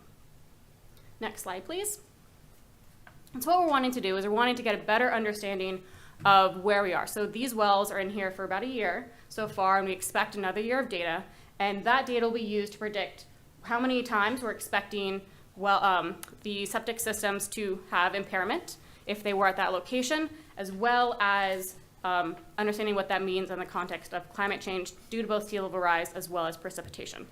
Next slide, please. And so what we're wanting to do is we're wanting to get a better understanding of where we are. So these wells are in here for about a year so far, and we expect another year of data. And that data will be used to predict how many times we're expecting the septic systems to have impairment if they were at that location, as well as understanding what that means in the context of climate change due to both sea level rise as well as precipitation.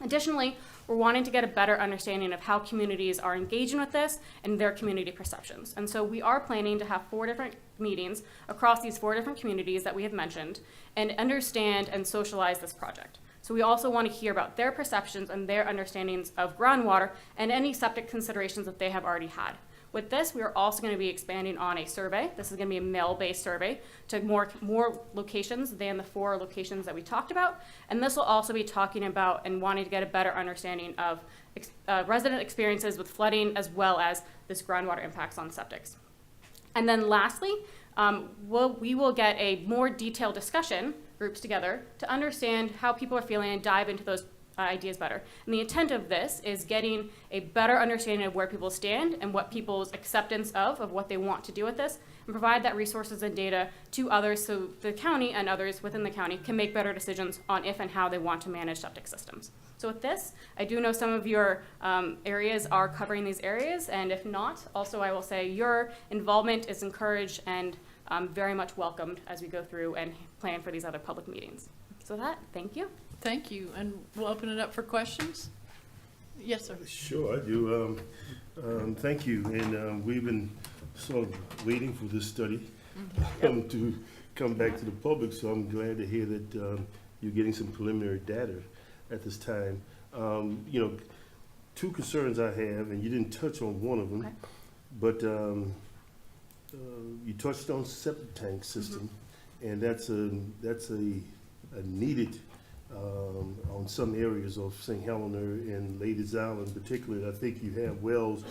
Additionally, we're wanting to get a better understanding of how communities are engaging with this and their community perceptions. And so we are planning to have 4 different meetings across these 4 different communities that we have mentioned and understand and socialize this project. So we also want to hear about their perceptions and their understandings of groundwater and any septic considerations that they have already had. With this, we are also going to be expanding on a survey. This is going to be a mail-based survey to more locations than the 4 locations that we talked about. And this will also be talking about and wanting to get a better understanding of resident experiences with flooding as well as this groundwater impacts on septics. And then lastly, we will get a more detailed discussion groups together to understand how people are feeling and dive into those ideas better. And the intent of this is getting a better understanding of where people stand and what people's acceptance of what they want to do with this, and provide that resources and data to others so the county and others within the county can make better decisions on if and how they want to manage septic systems. So with this, I do know some of your areas are covering these areas, and if not, also I will say your involvement is encouraged and very much welcomed as we go through and plan for these other public meetings. So that, thank you. Thank you, and we'll open it up for questions. Yes, sir. Sure, I do. Thank you, and we've been sort of waiting for this study to come back to the public, so I'm glad to hear that you're getting some preliminary data at this time. 2 concerns I have, and you didn't touch on one of them, okay. But you touched on septic tank system, and that's a needed on some areas of St. Helena and Ladies Island particularly. I think you have wells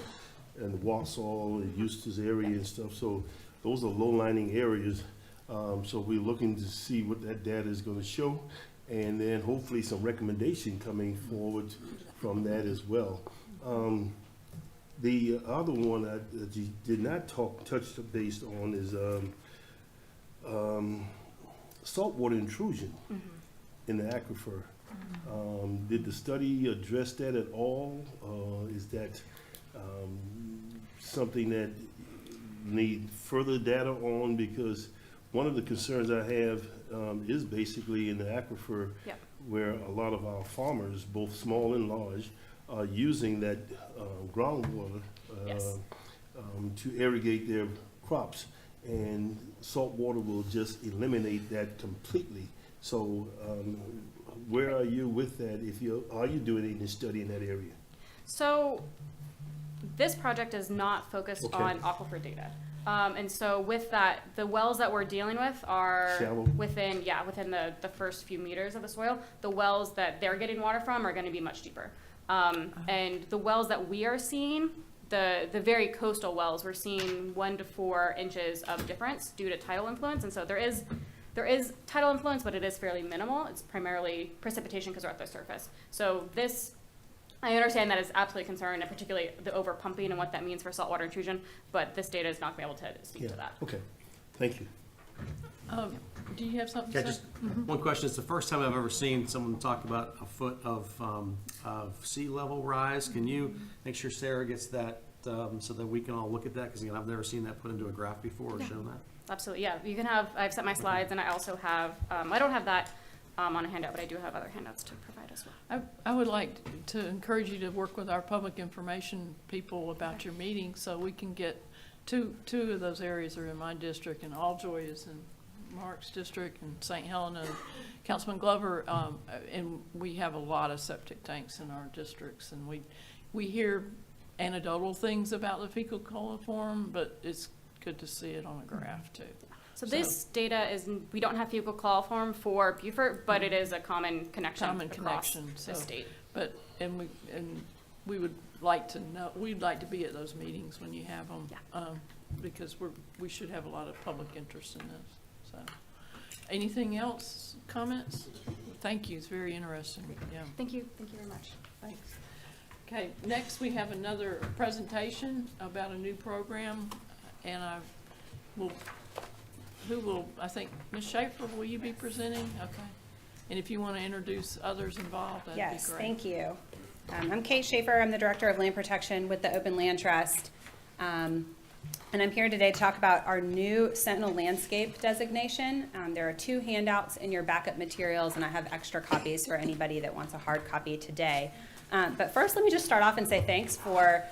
in the Wausau and Eustis area and stuff, so those are low-lying areas. So we're looking to see what that data is going to show, and then hopefully some recommendation coming forward from that as well. The other one that you did not touch base on is saltwater intrusion in the aquifer. Did the study address that at all? Is that something that need further data on? Because one of the concerns I have is basically in the aquifer, Yep. where a lot of our farmers, both small and large, are using that groundwater Yes. to irrigate their crops. And salt water will just eliminate that completely. So where are you with that? Are you doing any study in that area? So this project is not focused Okay. on aquifer data. And so with that, the wells that we're dealing with are Shallow? within the first few meters of the soil. The wells that they're getting water from are going to be much deeper. And the wells that we are seeing, the very coastal wells, we're seeing 1 to 4 inches of difference due to tidal influence. And so there is tidal influence, but it is fairly minimal. It's primarily precipitation because we're at the surface. So this, I understand that is absolutely a concern, and particularly the overpumping and what that means for saltwater intrusion, but this data is not going to be able to speak to that. Okay, thank you. Do you have something Okay, to say? just one question. It's the first time I've ever seen someone talk about a foot of sea level rise. Can you make sure Sarah gets that so that we can all look at that? Because again, I've never seen that put into a graph before or shown that. Absolutely, yeah. You can have, I've set my slides, and I also have, I don't have that on a handout, but I do have other handouts to provide as well. I would like to encourage you to work with our public information people about your meeting, so we can get two of those areas are in my district, and Alljoy is in Mark's district, and St. Helena, and Councilman Glover, and we have a lot of septic tanks in our districts, and we hear anecdotal things about the fecal coliform, but it's good to see it on a graph too. So this data is, we don't have fecal coliform for Beaufort, but it is a common connection across the state. But, and we would like to know, we'd like to be at those meetings when you have them. Yeah. Because we should have a lot of public interest in this, so. Anything else, comments? Thank you, it's very interesting, yeah. Thank you very much. Thanks. Okay, next we have another presentation about a new program, and I think, Ms. Schaefer, will you be presenting? Okay. And if you want to introduce others involved, that'd be great. Yes, thank you. I'm Kate Schaefer. I'm the Director of Land Protection with the Open Land Trust. And I'm here today to talk about our new Sentinel Landscape designation. There are 2 handouts in your backup materials, and I have extra copies for anybody that wants a hard copy today. But first, let me just start off and say thanks for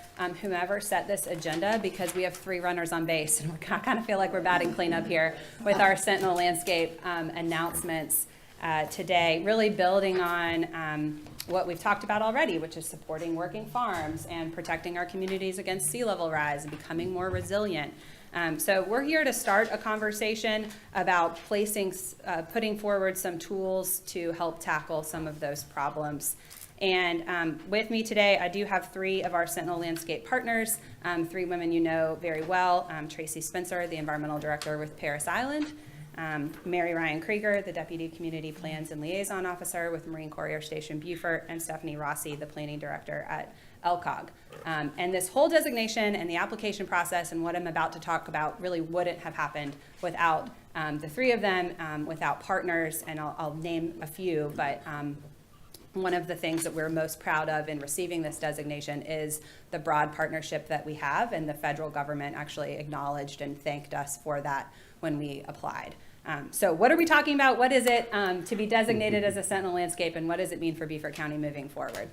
whomever set this agenda, because we have 3 runners on base, and I kind of feel like we're batting cleanup here with our Sentinel Landscape announcements today, really building on what we've talked about already, which is supporting working farms and protecting our communities against sea level rise and becoming more resilient. So we're here to start a conversation about putting forward some tools to help tackle some of those problems. And with me today, I do have 3 of our Sentinel Landscape partners, 3 women you know very well. Tracy Spencer, the Environmental Director with Paris Island. Mary Ryan Krieger, the Deputy Community Plans and Liaison Officer with Marine Corps Air Station Beaufort, and Stephanie Rossi, the Planning Director at LCOG. And this whole designation and the application process and what I'm about to talk about really wouldn't have happened without the 3 of them, without partners, and I'll name a few, but one of the things that we're most proud of in receiving this designation is the broad partnership that we have, and the federal government actually acknowledged and thanked us for that when we applied. So what are we talking about? What is it to be designated as a Sentinel Landscape, and what does it mean for Beaufort County moving forward?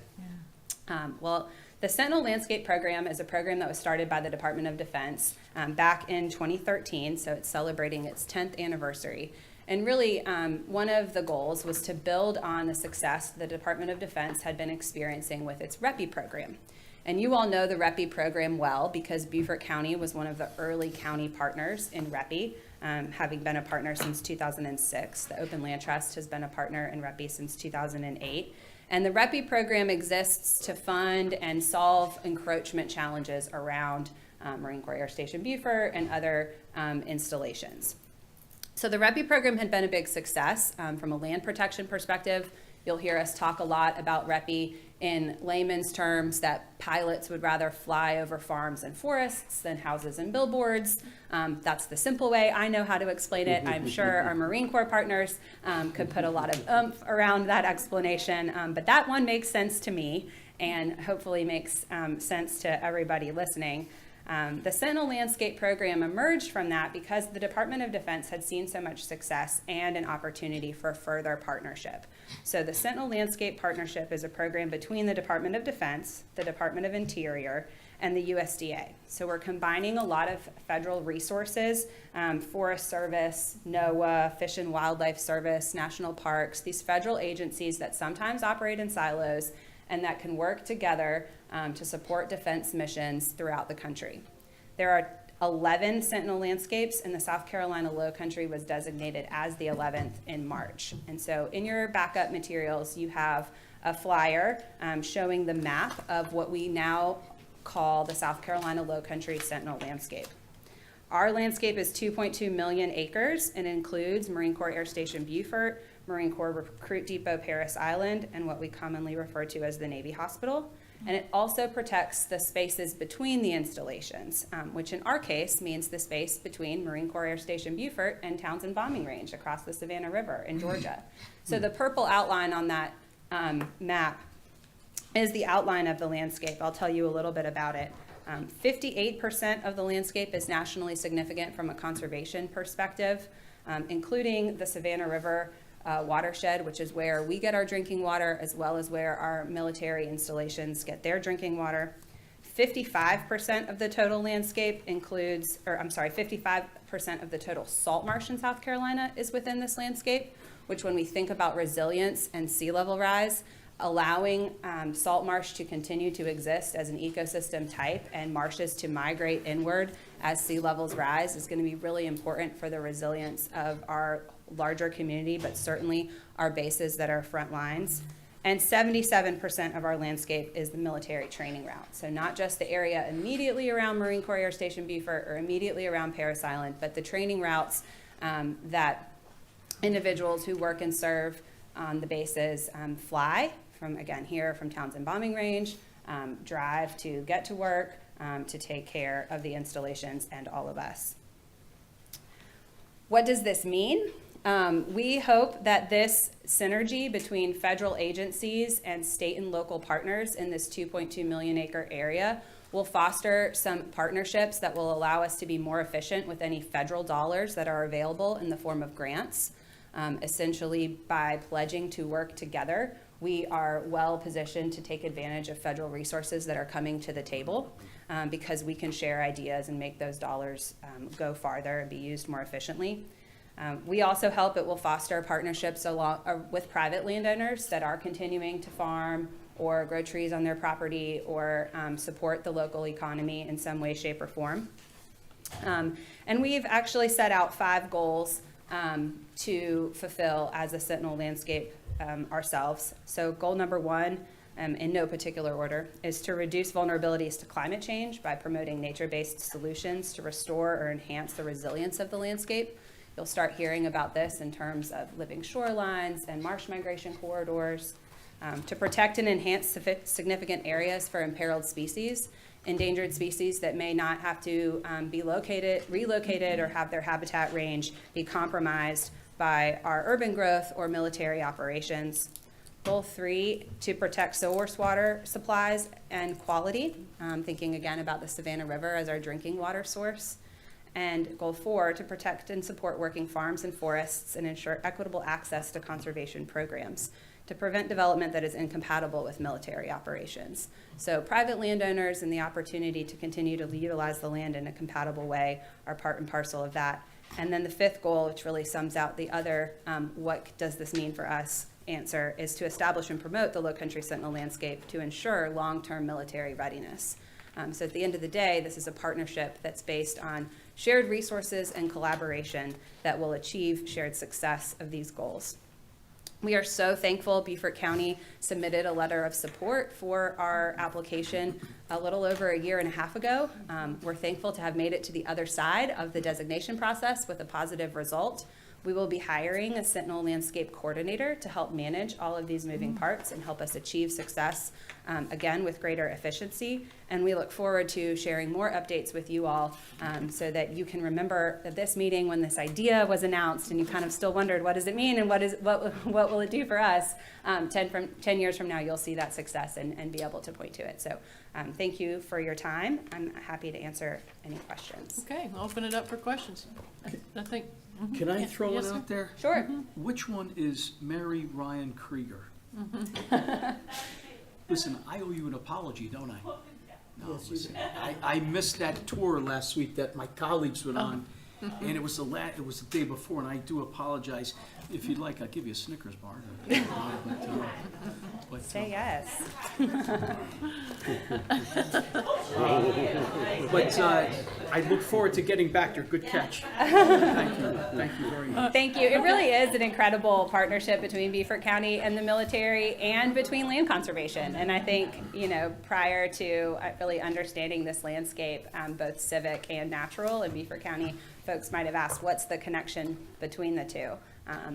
Well, the Sentinel Landscape Program is a program that was started by the Department of Defense back in 2013, so it's celebrating its 10th anniversary. And really, one of the goals was to build on the success the Department of Defense had been experiencing with its REPI program. And you all know the REPI program well, because Beaufort County was one of the early county partners in REPI, having been a partner since 2006. The Open Land Trust has been a partner in REPI since 2008. And the REPI program exists to fund and solve encroachment challenges around Marine Corps Air Station Beaufort and other installations. So the REPI program had been a big success from a land protection perspective. You'll hear us talk a lot about REPI in layman's terms, that pilots would rather fly over farms and forests than houses and billboards. That's the simple way I know how to explain it. I'm sure our Marine Corps partners could put a lot of oomph around that explanation, but that one makes sense to me and hopefully makes sense to everybody listening. The Sentinel Landscape Program emerged from that because the Department of Defense had seen so much success and an opportunity for further partnership. So the Sentinel Landscape Partnership is a program between the Department of Defense, the Department of Interior, and the USDA. So we're combining a lot of federal resources, Forest Service, NOAA, Fish and Wildlife Service, national parks, these federal agencies that sometimes operate in silos and that can work together to support defense missions throughout the country. There are 11 Sentinel landscapes, and the South Carolina Low Country was designated as the 11th in March. And so in your backup materials, you have a flyer showing the map of what we now call the South Carolina Low Country Sentinel Landscape. Our landscape is 2.2 million acres and includes Marine Corps Air Station Beaufort, Marine Corps Recruit Depot Paris Island, and what we commonly refer to as the Navy Hospital. And it also protects the spaces between the installations, which in our case means the space between Marine Corps Air Station Beaufort and Townsend Bombing Range across the Savannah River in Georgia. So the purple outline on that map is the outline of the landscape. I'll tell you a little bit about it. 58% of the landscape is nationally significant from a conservation perspective, including the Savannah River watershed, which is where we get our drinking water, as well as where our military installations get their drinking water. 55% of the total landscape includes, 55% of the total salt marsh in South Carolina is within this landscape, which when we think about resilience and sea level rise, allowing salt marsh to continue to exist as an ecosystem type and marshes to migrate inward as sea levels rise is going to be really important for the resilience of our larger community, but certainly our bases that are front lines. And 77% of our landscape is the military training route. So not just the area immediately around Marine Corps Air Station Beaufort or immediately around Paris Island, but the training routes that individuals who work and serve on the bases fly from, again, here from Townsend Bombing Range, drive to get to work, to take care of the installations and all of us. What does this mean? We hope that this synergy between federal agencies and state and local partners in this 2.2 million acre area will foster some partnerships that will allow us to be more efficient with any federal dollars that are available in the form of grants. Essentially, by pledging to work together, we are well positioned to take advantage of federal resources that are coming to the table because we can share ideas and make those dollars go farther and be used more efficiently. We also hope it will foster partnerships with private landowners that are continuing to farm or grow trees on their property or support the local economy in some way, shape, or form. And we've actually set out 5 goals to fulfill as a Sentinel Landscape ourselves. So goal number 1, in no particular order, is to reduce vulnerabilities to climate change by promoting nature-based solutions to restore or enhance the resilience of the landscape. You'll start hearing about this in terms of living shorelines and marsh migration corridors, to protect and enhance significant areas for imperiled species, endangered species that may not have to be relocated or have their habitat range be compromised by our urban growth or military operations. Goal 3, to protect source water supplies and quality, thinking again about the Savannah River as our drinking water source. And goal 4, to protect and support working farms and forests and ensure equitable access to conservation programs to prevent development that is incompatible with military operations. So private landowners and the opportunity to continue to utilize the land in a compatible way are part and parcel of that. And then the 5th goal, which really sums out the other, what does this mean for us answer, is to establish and promote the Low Country Sentinel Landscape to ensure long-term military readiness. So at the end of the day, this is a partnership that's based on shared resources and collaboration that will achieve shared success of these goals. We are so thankful Beaufort County submitted a letter of support for our application a little over a year and a half ago. We're thankful to have made it to the other side of the designation process with a positive result. We will be hiring a Sentinel Landscape Coordinator to help manage all of these moving parts and help us achieve success, again, with greater efficiency. And we look forward to sharing more updates with you all so that you can remember that this meeting, when this idea was announced and you kind of still wondered, what does it mean and what will it do for us? 10 years from now, you'll see that success and be able to point to it. So thank you for your time. I'm happy to answer any questions. Okay, I'll open it up for questions. I think. Can I Yeah, throw yes, it sir. out there? Sure. Which one is Mary Ryan Krieger? Listen, I owe you an apology, don't I? No, listen, I missed that tour last week that my colleagues went on, and it was the day before, and I do apologize. If you'd like, I'll give you a Snickers bar. Say yes. But I look forward to getting back there. Good catch. Thank you very much. Thank you. It really is an incredible partnership between Beaufort County and the military and between land conservation. And I think, prior to really understanding this landscape, both civic and natural in Beaufort County, folks might have asked, what's the connection between the two?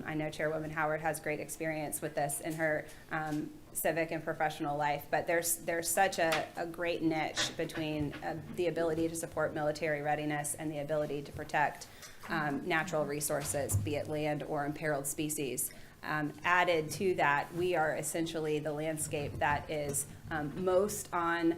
I know Chairwoman Howard has great experience with this in her civic and professional life, but there's such a great niche between the ability to support military readiness and the ability to protect natural resources, be it land or imperiled species. Added to that, we are essentially the landscape that is most on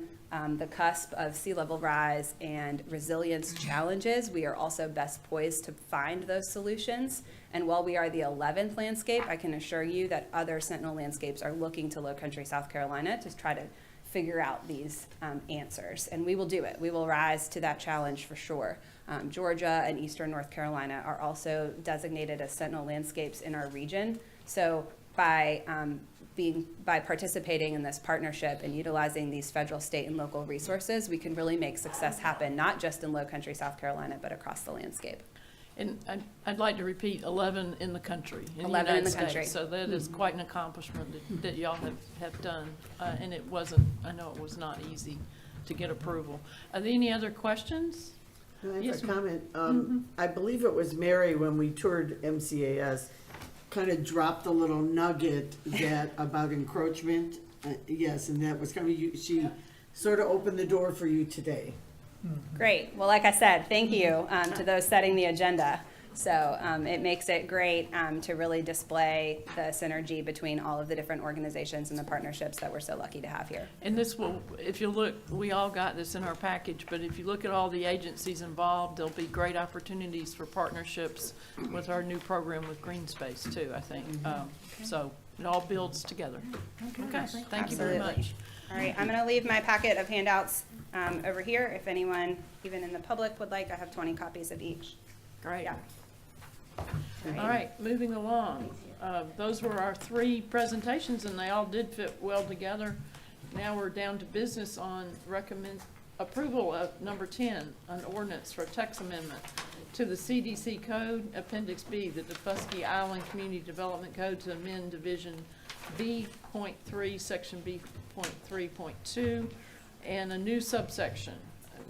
the cusp of sea level rise and resilience challenges. We are also best poised to find those solutions. And while we are the 11th landscape, I can assure you that other Sentinel landscapes are looking to Lowcountry, South Carolina to try to figure out these answers. And we will do it. We will rise to that challenge for sure. Georgia and Eastern North Carolina are also designated as Sentinel landscapes in our region. So by participating in this partnership and utilizing these federal, state, and local resources, we can really make success happen, not just in Lowcountry, South Carolina, but across the landscape. And I'd like to repeat, 11 in the country, in the 11 in United the country. States. So that is quite an accomplishment that y'all have done. And it wasn't, I know it was not easy to get approval. Are there any other questions? Can I have Yes, a ma'am. comment? I believe it was Mary, when we toured MCAS, kind of dropped a little nugget about encroachment. Yes, and that was she sort of opened the door for you today. Great. Well, like I said, thank you to those setting the agenda. So it makes it great to really display the synergy between all of the different organizations and the partnerships that we're so lucky to have here. And this will, if you look, we all got this in our package, but if you look at all the agencies involved, there'll be great opportunities for partnerships with our new program with Green Space too, I think. So it all builds together. Okay, thank you very Absolutely. much. All right, I'm going to leave my packet of handouts over here. If anyone, even in the public, would like, I have 20 copies of each. Great. Yeah. All right, moving along. Those were our 3 presentations, and they all did fit well together. Now we're down to business on recommend approval of number 10, an ordinance for text amendment to the CDC Code, Appendix B, the Defusky Island Community Development Code, to amend Division B.3, Section B.3.2, and a new subsection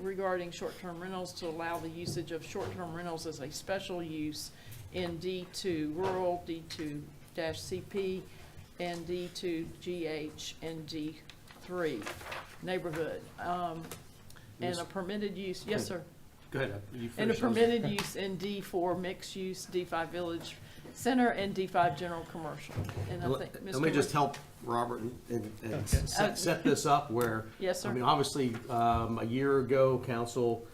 regarding short-term rentals to allow the usage of short-term rentals as a special use in D2 rural, D2-CP, and D2GH, and D3 neighborhood. And a permitted use, yes, sir. Go ahead. You And a finish those. permitted use in D4 mixed use, D5 village center, and D5 general commercial. And I think, Let me just help Robert and set this up where. Yes, sir. I mean, obviously, a year ago, council,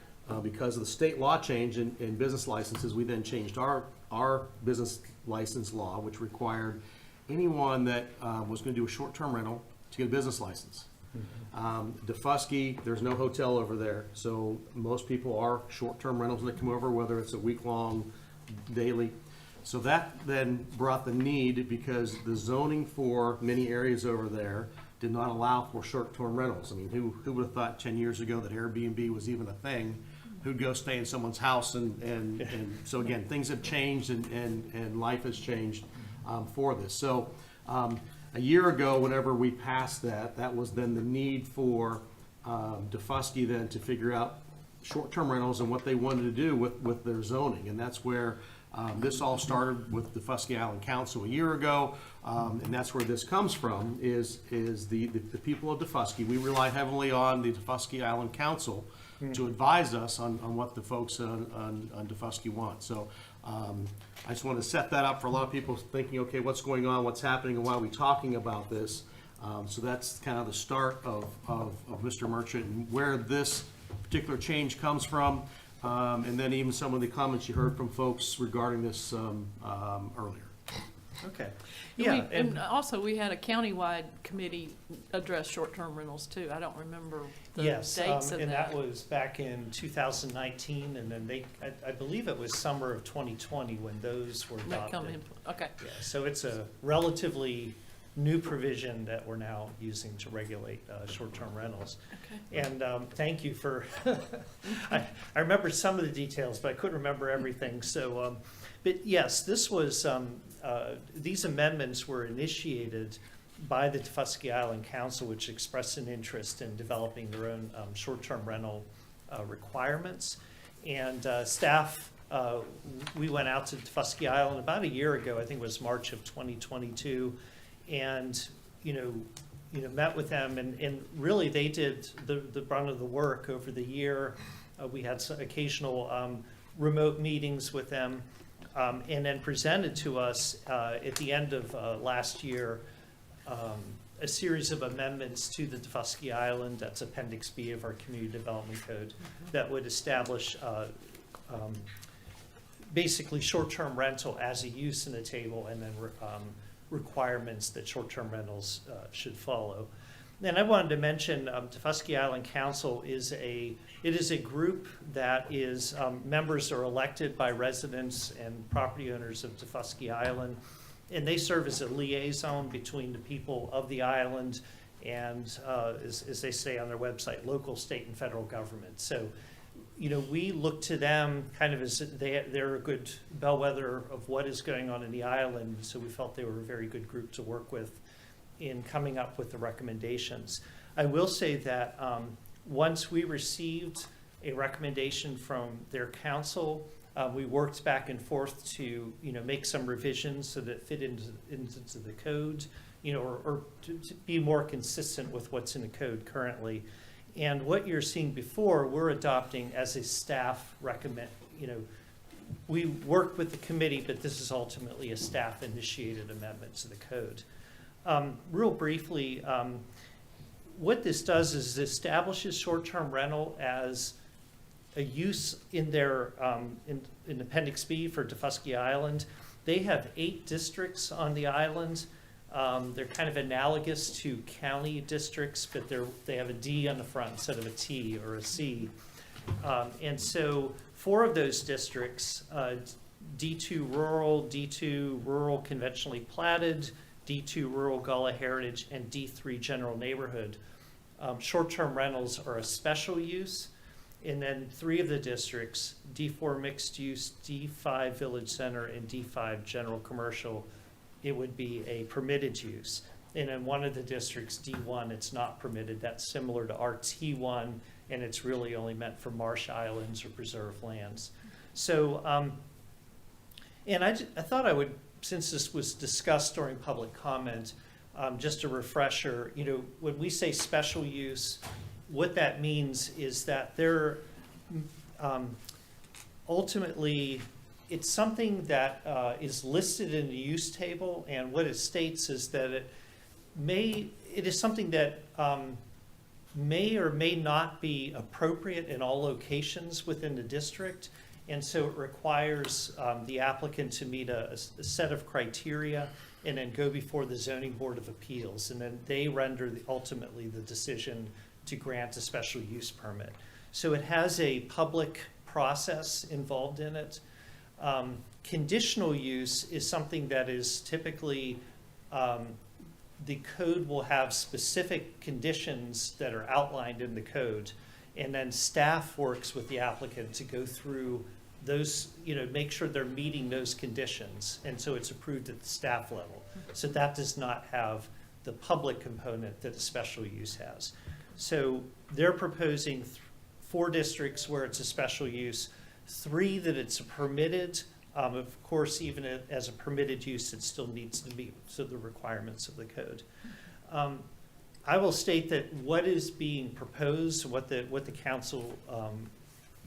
because of the state law change in business licenses, we then changed our business license law, which required anyone that was going to do a short-term rental to get a business license. Defusky, there's no hotel over there, so most people are short-term rentals when they come over, whether it's a week-long, daily. So that then brought the need, because the zoning for many areas over there did not allow for short-term rentals. I mean, who would have thought 10 years ago that Airbnb was even a thing? Who'd go stay in someone's house? And so again, things have changed and life has changed for this. So a year ago, whenever we passed that was then the need for Defusky then to figure out short-term rentals and what they wanted to do with their zoning. And that's where This all started with the Fusky Island Council a year ago, and that's where this comes from, is the people of Defusky. We rely heavily on the Defusky Island Council to advise us on what the folks on Defusky want. So I just want to set that up for a lot of people thinking, okay, what's going on, what's happening, and why are we talking about this? So that's kind of the start of Mr. Merchant and where this particular change comes from, and then even some of the comments you heard from folks regarding this earlier. Okay. We- Yeah, And also, we had a countywide committee address short-term rentals too. I don't remember the yes, dates of and that that. was back in 2019, and then I believe it was summer of 2020 when those were That come adopted. in, okay. Yeah, so it's a relatively new provision that we're now using to regulate short-term rentals. Okay. And thank you for, I remember some of the details, but I couldn't remember everything. So, but yes, this was, these amendments were initiated by the Defusky Island Council, which expressed an interest in developing their own short-term rental requirements. And staff, we went out to Defusky Island about a year ago, I think it was March of 2022, and met with them, and really they did the brunt of the work over the year. We had some occasional remote meetings with them, and then presented to us at the end of last year a series of amendments to the Defusky Island, that's Appendix B of our Community Development Code, that would establish basically short-term rental as a use in the table, and then requirements that short-term rentals should follow. And I wanted to mention Defusky Island Council is a group that is, members are elected by residents and property owners of Defusky Island, and they serve as a liaison between the people of the island and, as they say on their website, local, state, and federal government. So, we look to them kind of as they're a good bellwether of what is going on in the island, so we felt they were a very good group to work with in coming up with the recommendations. I will say that once we received a recommendation from their council, we worked back and forth to make some revisions so that fit into the code, or to be more consistent with what's in the code currently. And what you're seeing before, we're adopting as a staff recommend. We worked with the committee, but this is ultimately a staff-initiated amendment to the code. Real briefly, what this does is it establishes short-term rental as a use in their in Appendix B for Defusky Island. They have 8 districts on the island. They're kind of analogous to county districts, but they have a D on the front instead of a T or a C. And so 4 of those districts, D2 rural conventionally platted, D2 rural Gullah heritage, and D3 general neighborhood. Short-term rentals are a special use. And then 3 of the districts, D4 mixed use, D5 village center, and D5 general commercial, it would be a permitted use. And in one of the districts, D1, it's not permitted. That's similar to RT1, and it's really only meant for marsh islands or preserved lands. So, and I thought I would, since this was discussed during public comment, just a refresher, when we say special use, what that means is that they're ultimately, it's something that is listed in the use table, and what it states is that it is something that may or may not be appropriate in all locations within the district, and so it requires the applicant to meet a set of criteria and then go before the Zoning Board of Appeals, and then they render ultimately the decision to grant a special use permit. So it has a public process involved in it. Conditional use is something that is typically, the code will have specific conditions that are outlined in the code, and then staff works with the applicant to go through those, make sure they're meeting those conditions, and so it's approved at the staff level. So that does not have the public component that a special use has. So they're proposing 4 districts where it's a special use, 3 that it's permitted, Of course, even as a permitted use, it still needs to meet to the requirements of the code. I will state that what is being proposed, what the council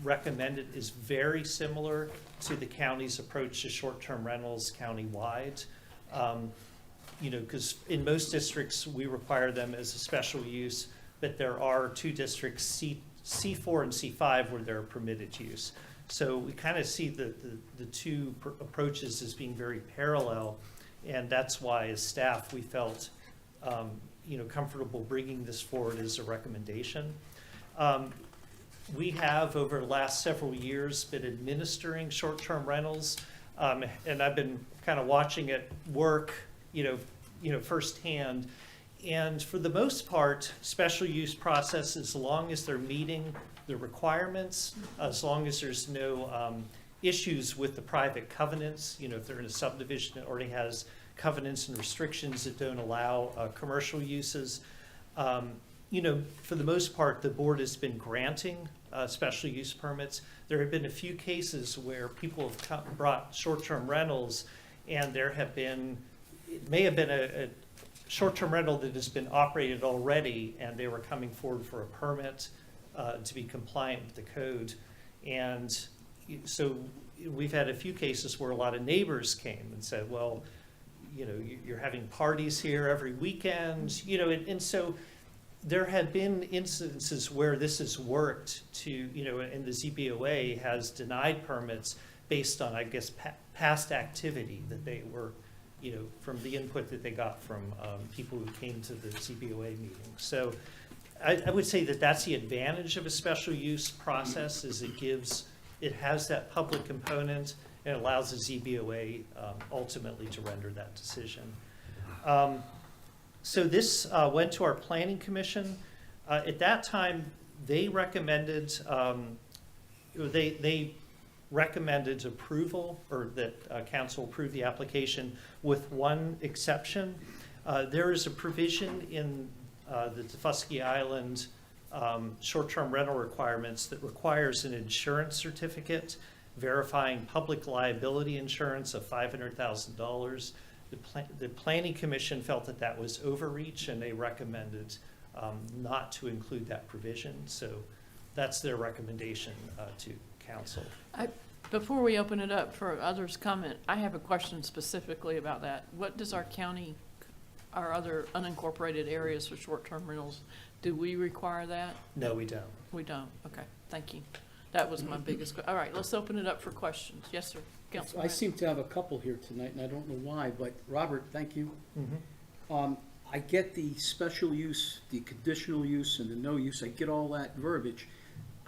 recommended, is very similar to the county's approach to short-term rentals countywide. You know, because in most districts, we require them as a special use, but there are 2 districts, C4 and C5, where they're permitted use. So we kind of see the two approaches as being very parallel, and that's why, as staff, we felt you know, comfortable bringing this forward as a recommendation. We have, over the last several years, been administering short-term rentals, and I've been kind of watching it work, you know, firsthand. And for the most part, special use process, as long as they're meeting the requirements, as long as there's no issues with the private covenants, you know, if they're in a subdivision that already has covenants and restrictions that don't allow commercial uses, you know, for the most part, the board has been granting special use permits. There have been a few cases where people have brought short-term rentals, and there have been, it may have been a short-term rental that has been operated already, and they were coming forward for a permit to be compliant with the code. And so we've had a few cases where a lot of neighbors came and said, well, you know, you're having parties here every weekend, you know, and so there have been instances where this has worked to, you know, and the ZBOA has denied permits based on, I guess, past activity that they were, you know, from the input that they got from people who came to the ZBOA meeting. So I would say that that's the advantage of a special use process, is it has that public component, and allows the ZBOA ultimately to render that decision. So this went to our planning commission. At that time, they recommended they recommended approval, or that council approve the application, with one exception. There is a provision in the Daufuskie Island short-term rental requirements that requires an insurance certificate verifying public liability insurance of $500,000. The Planning Commission felt that that was overreach, and they recommended not to include that provision. So that's their recommendation to council. Before we open it up for others' comment, I have a question specifically about that. What does our county, our other unincorporated areas for short-term rentals, do we require that? No, we don't. We don't. Okay, thank you. That was my biggest, all right, let's open it up for questions. Yes, sir. Councilman. I seem to have a couple here tonight, and I don't know why, but Robert, thank you. I get the special use, the conditional use, and the no use. I get all that verbiage.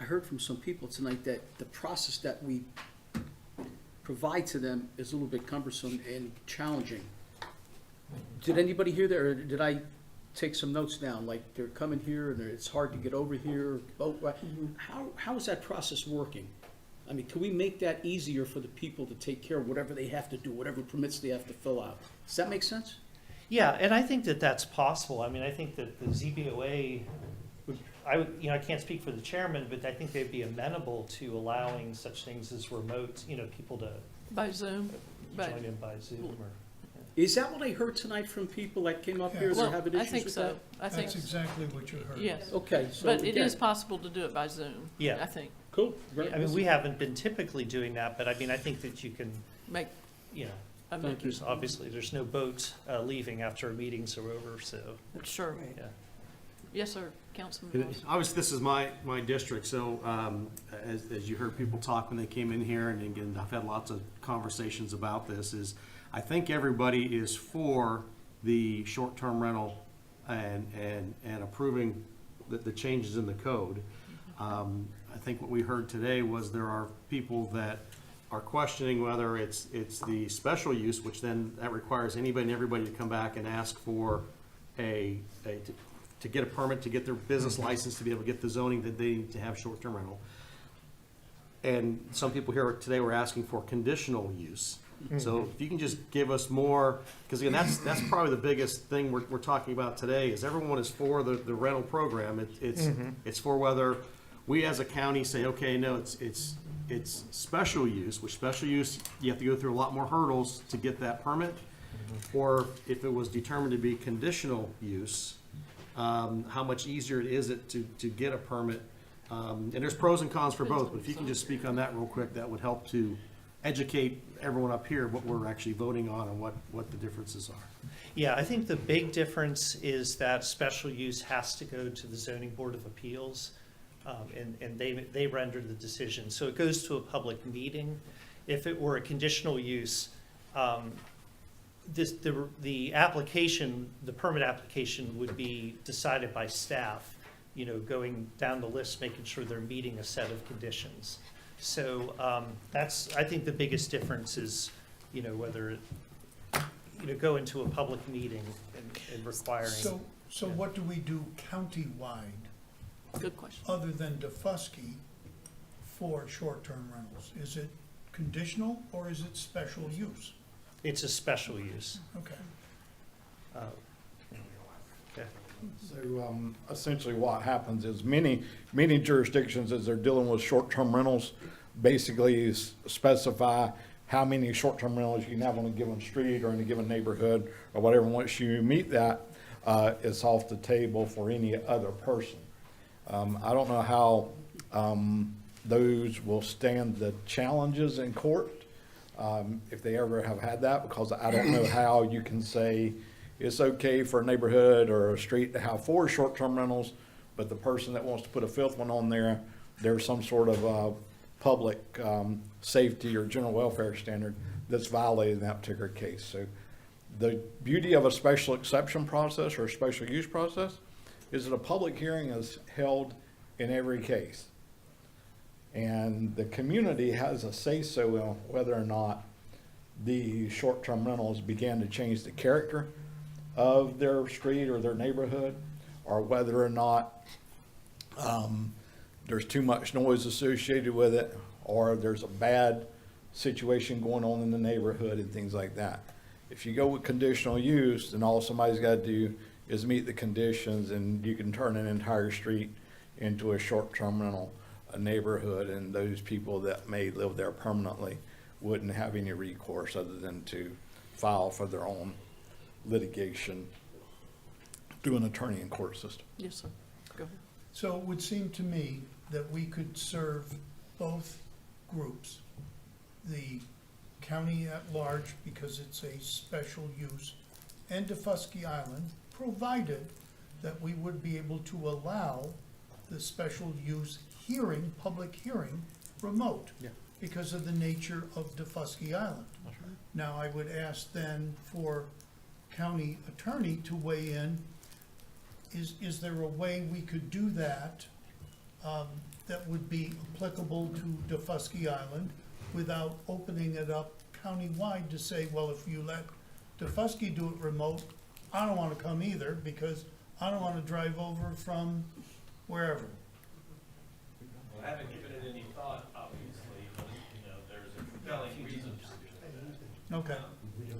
I heard from some people tonight that the process that we provide to them is a little bit cumbersome and challenging. Did anybody hear that, or did I take some notes down? Like, they're coming here and it's hard to get over here. How is that process working? I mean, can we make that easier for the people to take care of whatever they have to do, whatever permits they have to fill out? Does that make sense? Yeah, and I think that that's possible. I mean, I think that the ZBOA would, you know, I can't speak for the chairman, but I think they'd be amenable to allowing such things as remote, you know, people to by Zoom, join in by Zoom or. Is that what I heard tonight from people that came up here that have issues with that? I think so. I think That's exactly what you heard. yes. Okay, so. But it again, is possible to do it by Zoom. Yeah. I think. Cool. Yeah, I mean, we haven't been typically doing that, but I mean, I think that you can, Make. you know, Thank you. obviously there's no boat leaving after meetings are over, so, Sure. yeah. Yes, sir. Councilman Ross. Obviously, this is my district, so as you heard people talk when they came in here, and again, I've had lots of conversations about this, is I think everybody is for the short-term rental and approving the changes in the code. I think what we heard today was there are people that are questioning whether it's the special use, which then that requires anybody and everybody to come back and ask for to get a permit, to get their business license, to be able to get the zoning that they need to have short-term rental. And some people here today were asking for conditional use. So if you can just give us more, because again, that's probably the biggest thing we're talking about today, is everyone is for the rental program. It's for whether we as a county say, okay, no, it's it's special use, which special use, you have to go through a lot more hurdles to get that permit. Or if it was determined to be conditional use, how much easier is it to get a permit? And there's pros and cons for both, but if you can just speak on that real quick, that would help to educate everyone up here what we're actually voting on and what the differences are. Yeah, I think the big difference is that special use has to go to the Zoning Board of Appeals, and they render the decision. So it goes to a public meeting. If it were a conditional use, the application, the permit application would be decided by staff, you know, going down the list, making sure they're meeting a set of conditions. So that's, I think the biggest difference is, you know, whether it, you know, go into a public meeting and requiring. So what do we do countywide, Good question. other than DeFusky, for short-term rentals? Is it conditional or is it special use? It's a special use. Okay. Okay. So essentially what happens is many jurisdictions, as they're dealing with short-term rentals, basically specify how many short-term rentals you can have on a given street or in a given neighborhood or whatever. Once you meet that, it's off the table for any other person. I don't know how those will stand the challenges in court, if they ever have had that, because I don't know how you can say it's okay for a neighborhood or a street to have 4 short-term rentals, but the person that wants to put a 5th one on there, there's some sort of public safety or general welfare standard that's violated in that particular case. So the beauty of a special exception process or a special use process is that a public hearing is held in every case. And the community has a say-so in whether or not the short-term rentals began to change the character of their street or their neighborhood, or whether or not there's too much noise associated with it, or there's a bad situation going on in the neighborhood and things like that. If you go with conditional use, then all somebody's got to do is meet the conditions, and you can turn an entire street into a short-term rental, a neighborhood, and those people that may live there permanently wouldn't have any recourse other than to file for their own litigation through an attorney and court system. Yes, sir. Go ahead. So it would seem to me that we could serve both groups, the county at large, because it's a special use, and DeFusky Island, provided that we would be able to allow the special use hearing, public hearing, remote, because of the nature of DeFusky Island. Now, I would ask then for county attorney to weigh in. Is there a way we could do that that would be applicable to DeFusky Island without opening it up countywide to say, well, if you let DeFusky do it remote, I don't want to come either because I don't want to drive over from wherever. Well, I haven't given it any thought, obviously, but, you know, there's a compelling reason to do that. Okay.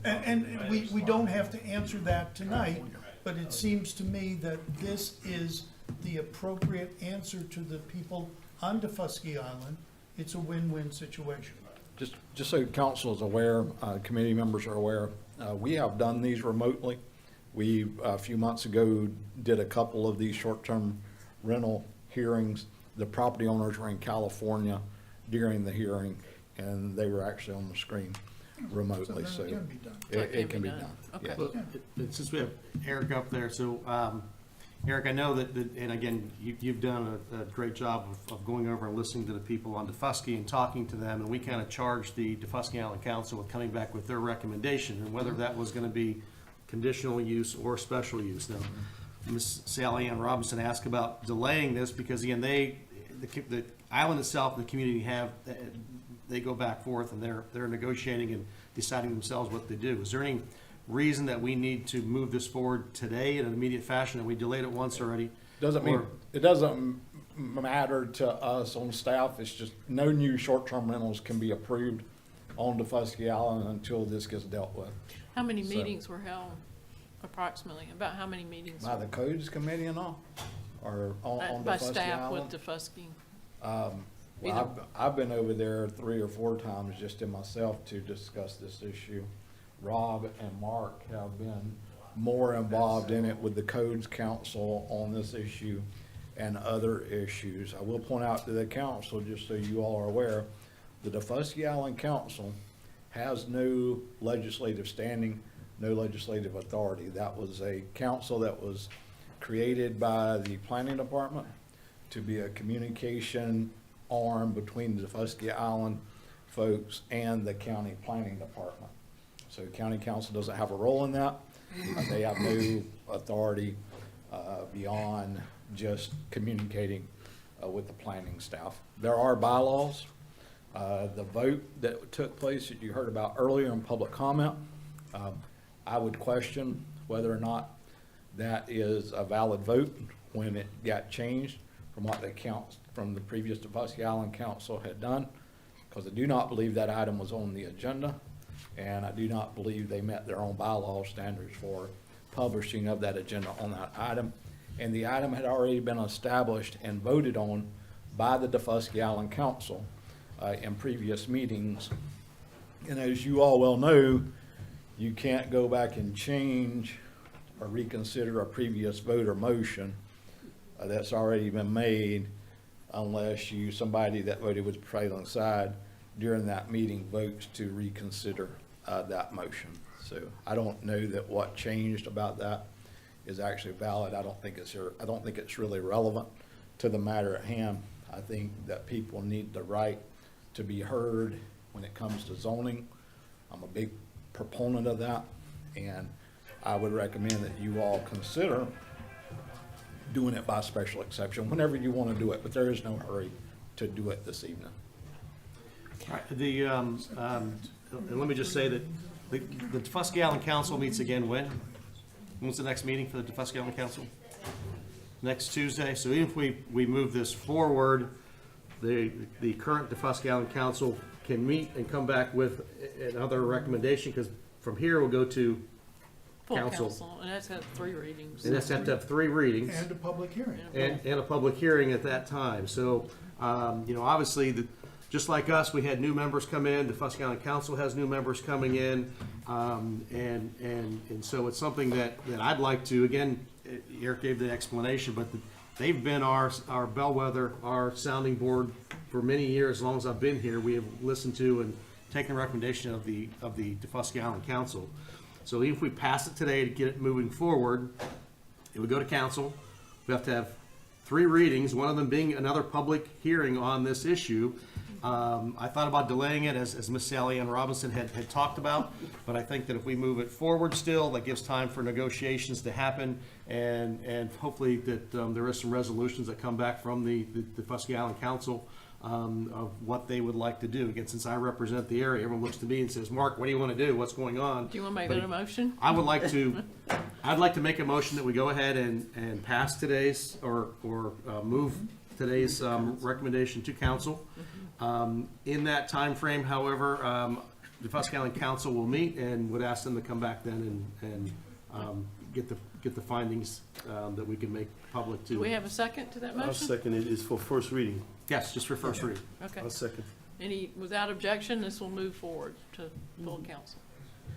And we don't have to answer that tonight, but it seems to me that this is the appropriate answer to the people on DeFusky Island. It's a win-win situation. Just so council is aware, committee members are aware, we have done these remotely. We, a few months ago, did a couple of these short-term rental hearings. The property owners were in California during the hearing, and they were actually on the screen remotely, so it can be done. it can be done. Okay. Yeah. Well, since we have Eric up there, so, Eric, I know that, and again, you've done a great job of going over and listening to the people on DeFusky and talking to them, and we kind of charged the DeFusky Island Council with coming back with their recommendation, and whether that was gonna be conditional use or special use. Now, Ms. Sally Ann Robinson asked about delaying this, because again, the island itself and the community they go back forth, and they're negotiating and deciding themselves what they do. Is there any reason that we need to move this forward today in an immediate fashion, and we delayed it once already? It doesn't matter to us on staff. It's just no new short-term rentals can be approved on DeFusky Island until this gets dealt with. How many meetings were held approximately? About how many meetings? By the codes committee and all, or on By DeFusky staff Island? with DeFusky? Well, I've been over there 3 or 4 times just in myself to discuss this issue. Rob and Mark have been more involved in it with the Codes Council on this issue and other issues. I will point out to the council, just so you all are aware, the DeFusky Island Council has no legislative standing, no legislative authority. That was a council that was created by the planning department to be a communication arm between the DeFusky Island folks and the county planning department. So county council doesn't have a role in that. They have no authority beyond just communicating with the planning staff. There are bylaws. The vote that took place that you heard about earlier in public comment, I would question whether or not that is a valid vote when it got changed from what from the previous DeFusky Island Council had done, because I do not believe that item was on the agenda, and I do not believe they met their own bylaw standards for publishing of that agenda on that item. And the item had already been established and voted on by the DeFusky Island Council in previous meetings. And as you all well know, you can't go back and change or reconsider a previous vote or motion that's already been made unless somebody that voted with the prevailing side during that meeting votes to reconsider that motion. So I don't know that what changed about that is actually valid. I don't think it's really relevant to the matter at hand. I think that people need the right to be heard when it comes to zoning. I'm a big proponent of that, and I would recommend that you all consider doing it by special exception whenever you want to do it, but there is no hurry to do it this evening. All right, and let me just say that the DeFusky Island Council meets again when? When's the next meeting for the DeFusky Island Council? Next Tuesday. So even if we move this forward, the current DeFusky Island Council can meet and come back with another recommendation, because from here we'll go to Full council. And that's have 3 readings. And that's have to have 3 readings. And a public hearing. And a public hearing at that time. So, obviously, just like us, we had new members come in. The DeFusky Island Council has new members coming in. And so it's something that I'd like to, again, Eric gave the explanation, but they've been our bellwether, our sounding board for many years. As long as I've been here, we have listened to and taken recommendation of the DeFusky Island Council. So even if we pass it today to get it moving forward, it would go to council. We have to have 3 readings, one of them being another public hearing on this issue. I thought about delaying it, as Ms. Sally Ann Robinson had talked about, but I think that if we move it forward still, that gives time for negotiations to happen, and hopefully that there is some resolutions that come back from the DeFusky Island Council of what they would like to do. Again, since I represent the area, everyone looks to me and says, Mark, what do you want to do? What's going on? Do you want to make that a motion? I would like to, I'd like to make a motion that we go ahead and pass today's, or move today's recommendation to council. In that time frame, however, the DeFusky Island Council will meet and would ask them to come back then and get the findings that we can make public to. Do we have a second to that motion? I'll second it. It's for first reading. Yes, just for first reading. Okay. I'll second. Without objection, this will move forward to full council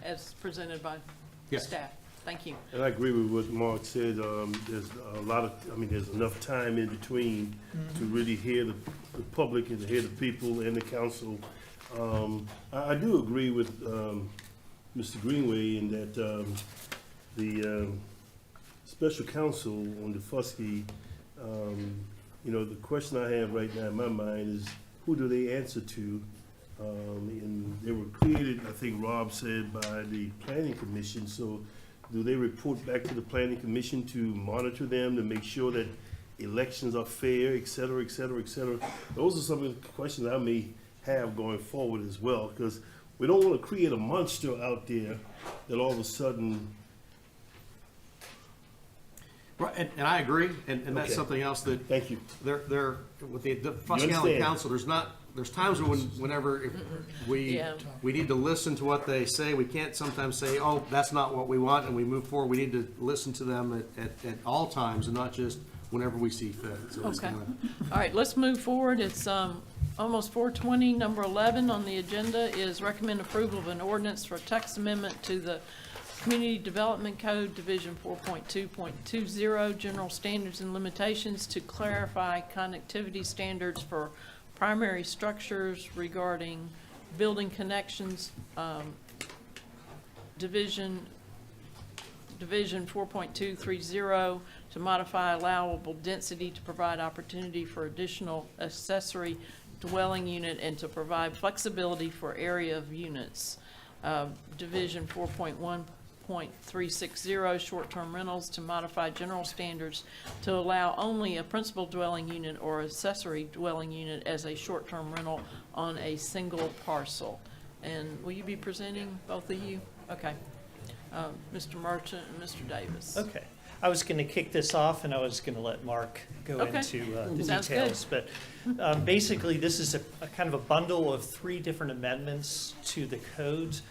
as presented by Yes. staff. Thank you. And I agree with what Mark said. There's a lot of, there's enough time in between to really hear the public and to hear the people and the council. I do agree with Mr. Greenway in that the special counsel on DeFusky, the question I have right now in my mind is, who do they answer to? And they were created, I think Rob said, by the planning commission. So do they report back to the planning commission to monitor them, to make sure that elections are fair, et cetera, et cetera, et cetera? Those are some of the questions I may have going forward as well, because we don't want to create a monster out there that all of a sudden. Right, and I agree, and that's Okay. something else that. Thank you. They're with the DeFusky Island Council, there's times whenever we need to listen to what they say. We can't sometimes say, oh, that's not what we want, and we move forward. We need to listen to them at all times and not just whenever we see fit. So it's Okay. gonna- All right, let's move forward. It's almost 4:20. Number 11 on the agenda is recommend approval of an ordinance for text amendment to the Community Development Code, Division 4.2.20, General Standards and Limitations to clarify connectivity standards for primary structures regarding building connections, Division 4.230, to modify allowable density to provide opportunity for additional accessory dwelling unit and to provide flexibility for area of units. Division 4.1.360, short-term rentals, to modify general standards to allow only a principal dwelling unit or accessory dwelling unit as a short-term rental on a single parcel. And will you be presenting, both of you? Okay. Mr. Merchant and Mr. Davis. Okay. I was going to kick this off, and I was going to let Mark go Okay. into the Sounds details. But basically, this is a kind of a bundle of 3 different amendments to the code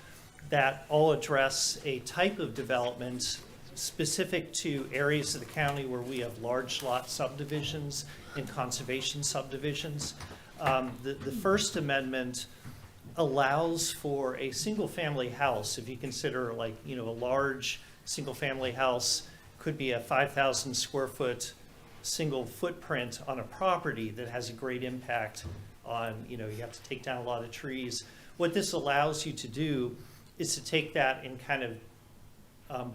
that all address a type of development specific to areas of the county where we have large lot subdivisions and conservation subdivisions. The first amendment allows for a single-family house. If you consider, like, a large single-family house could be a 5,000 square foot single footprint on a property that has a great impact on, you have to take down a lot of trees. What this allows you to do is to take that and kind of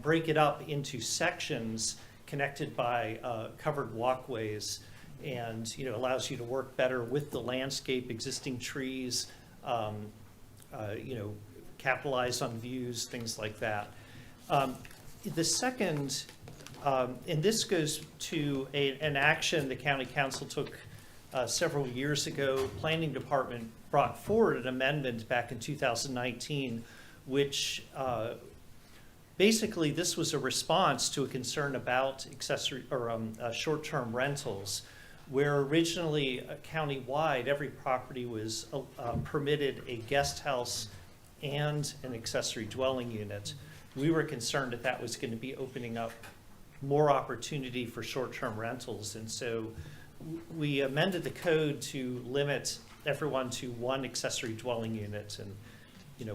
break it up into sections connected by covered walkways, and allows you to work better with the landscape, existing trees, capitalize on views, things like that. The second, and this goes to an action the county council took several years ago. Planning department brought forward an amendment back in 2019, which basically this was a response to a concern about accessory or short-term rentals, where originally countywide every property was permitted a guest house and an accessory dwelling unit. We were concerned that that was going to be opening up more opportunity for short-term rentals, and so we amended the code to limit everyone to 1 accessory dwelling unit, and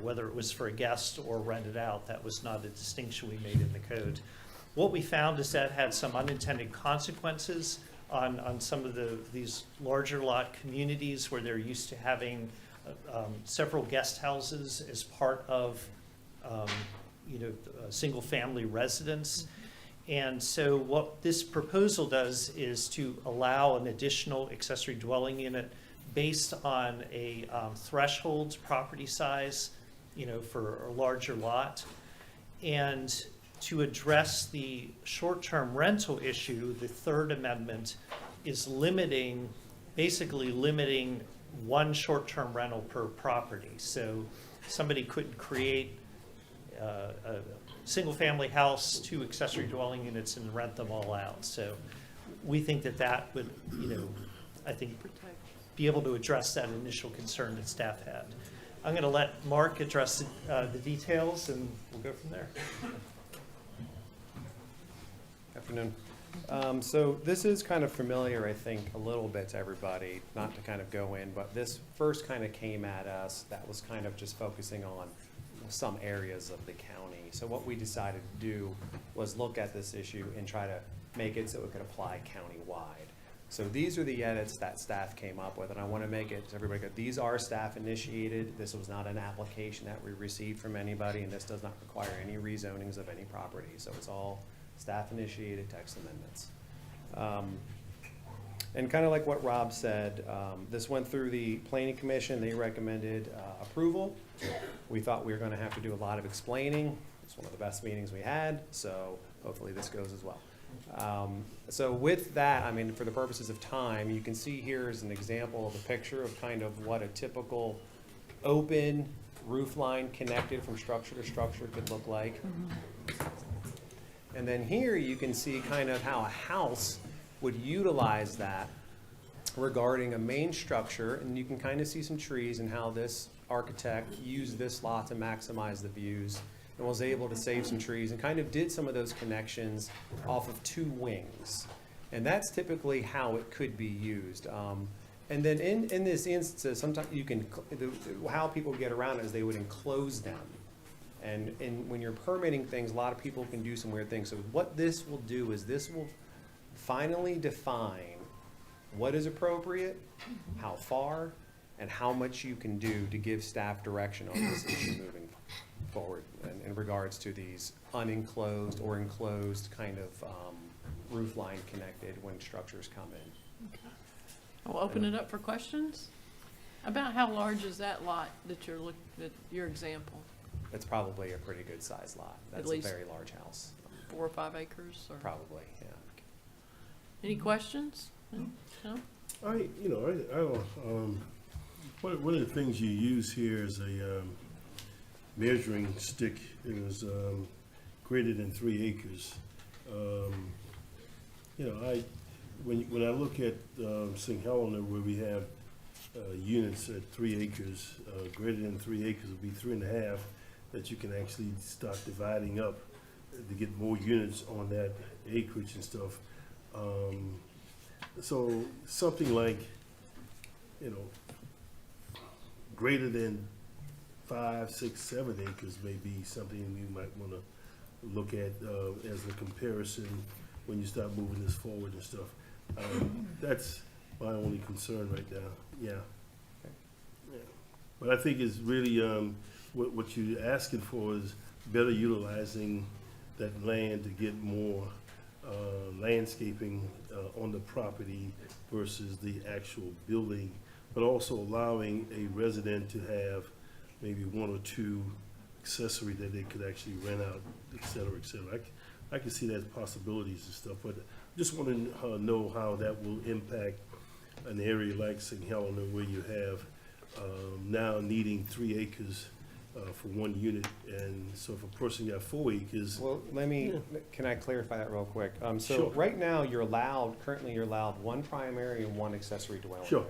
whether it was for a guest or rented out, that was not a distinction we made in the code. What we found is that had some unintended consequences on some of these larger lot communities where they're used to having several guest houses as part of single family residence. And so what this proposal does is to allow an additional accessory dwelling unit based on a threshold property size, for a larger lot. And to address the short-term rental issue, the third amendment is basically limiting 1 short-term rental per property. So somebody couldn't create a single-family house, 2 accessory dwelling units, and rent them all out. So we think that would, I think, be able to address that initial concern that staff had. I'm going to let Mark address the details, and we'll go from there. Afternoon. So this is kind of familiar, I think, a little bit to everybody, not to kind of go in, but this first kind of came at us that was kind of just focusing on some areas of the county. So what we decided to do was look at this issue and try to make it so it could apply countywide. So these are the edits that staff came up with, and I want to make it so everybody go, these are staff initiated. This was not an application that we received from anybody, and this does not require any rezonings of any property. So it's all staff initiated text amendments. And kind of like what Rob said, this went through the planning commission. They recommended approval. We thought we were going to have to do a lot of explaining. It's one of the best meetings we had, so hopefully this goes as well. So with that, I mean, for the purposes of time, you can see here is an example of a picture of kind of what a typical open roof line connected from structure to structure could look like. And then here you can see kind of how a house would utilize that regarding a main structure, and you can kind of see some trees and how this architect used this lot to maximize the views and was able to save some trees and kind of did some of those connections off of 2 wings. And that's typically how it could be used. And then in this instance, sometimes you can, how people get around it is they would enclose them. And when you're permitting things, a lot of people can do some weird things. So what this will do is this will finally define what is appropriate, how far, and how much you can do to give staff direction on this issue moving forward in regards to these unenclosed or enclosed kind of roof line connected when structures come in. Okay. I'll open it up for questions. About how large is that lot that you're looking at, your example? It's probably a pretty good sized lot. That's a least very large house. 4 or 5 acres, or? Probably, yeah. Any questions? No? One of the things you use here is a measuring stick. It was greater than 3 acres. When I look at St. Helena, where we have units at 3 acres, greater than 3 acres would be 3.5, that you can actually start dividing up to get more units on that acreage and stuff. So something like, greater than 5, 6, 7 acres may be something you might want to look at as a comparison when you start moving this forward and stuff. That's my only concern right now. Yeah. But I think it's really what you're asking for is better utilizing that land to get more landscaping on the property versus the actual building, but also allowing a resident to have maybe 1 or 2 accessory that they could actually rent out, et cetera, et cetera. I can see that possibilities and stuff, but I just want to know how that will impact an area like St. Helena, where you have now needing 3 acres for 1 unit, and so if a person got 4 acres. Well, can I clarify that real quick? So Sure. right now, currently you're allowed 1 primary and 1 accessory dwelling. Sure.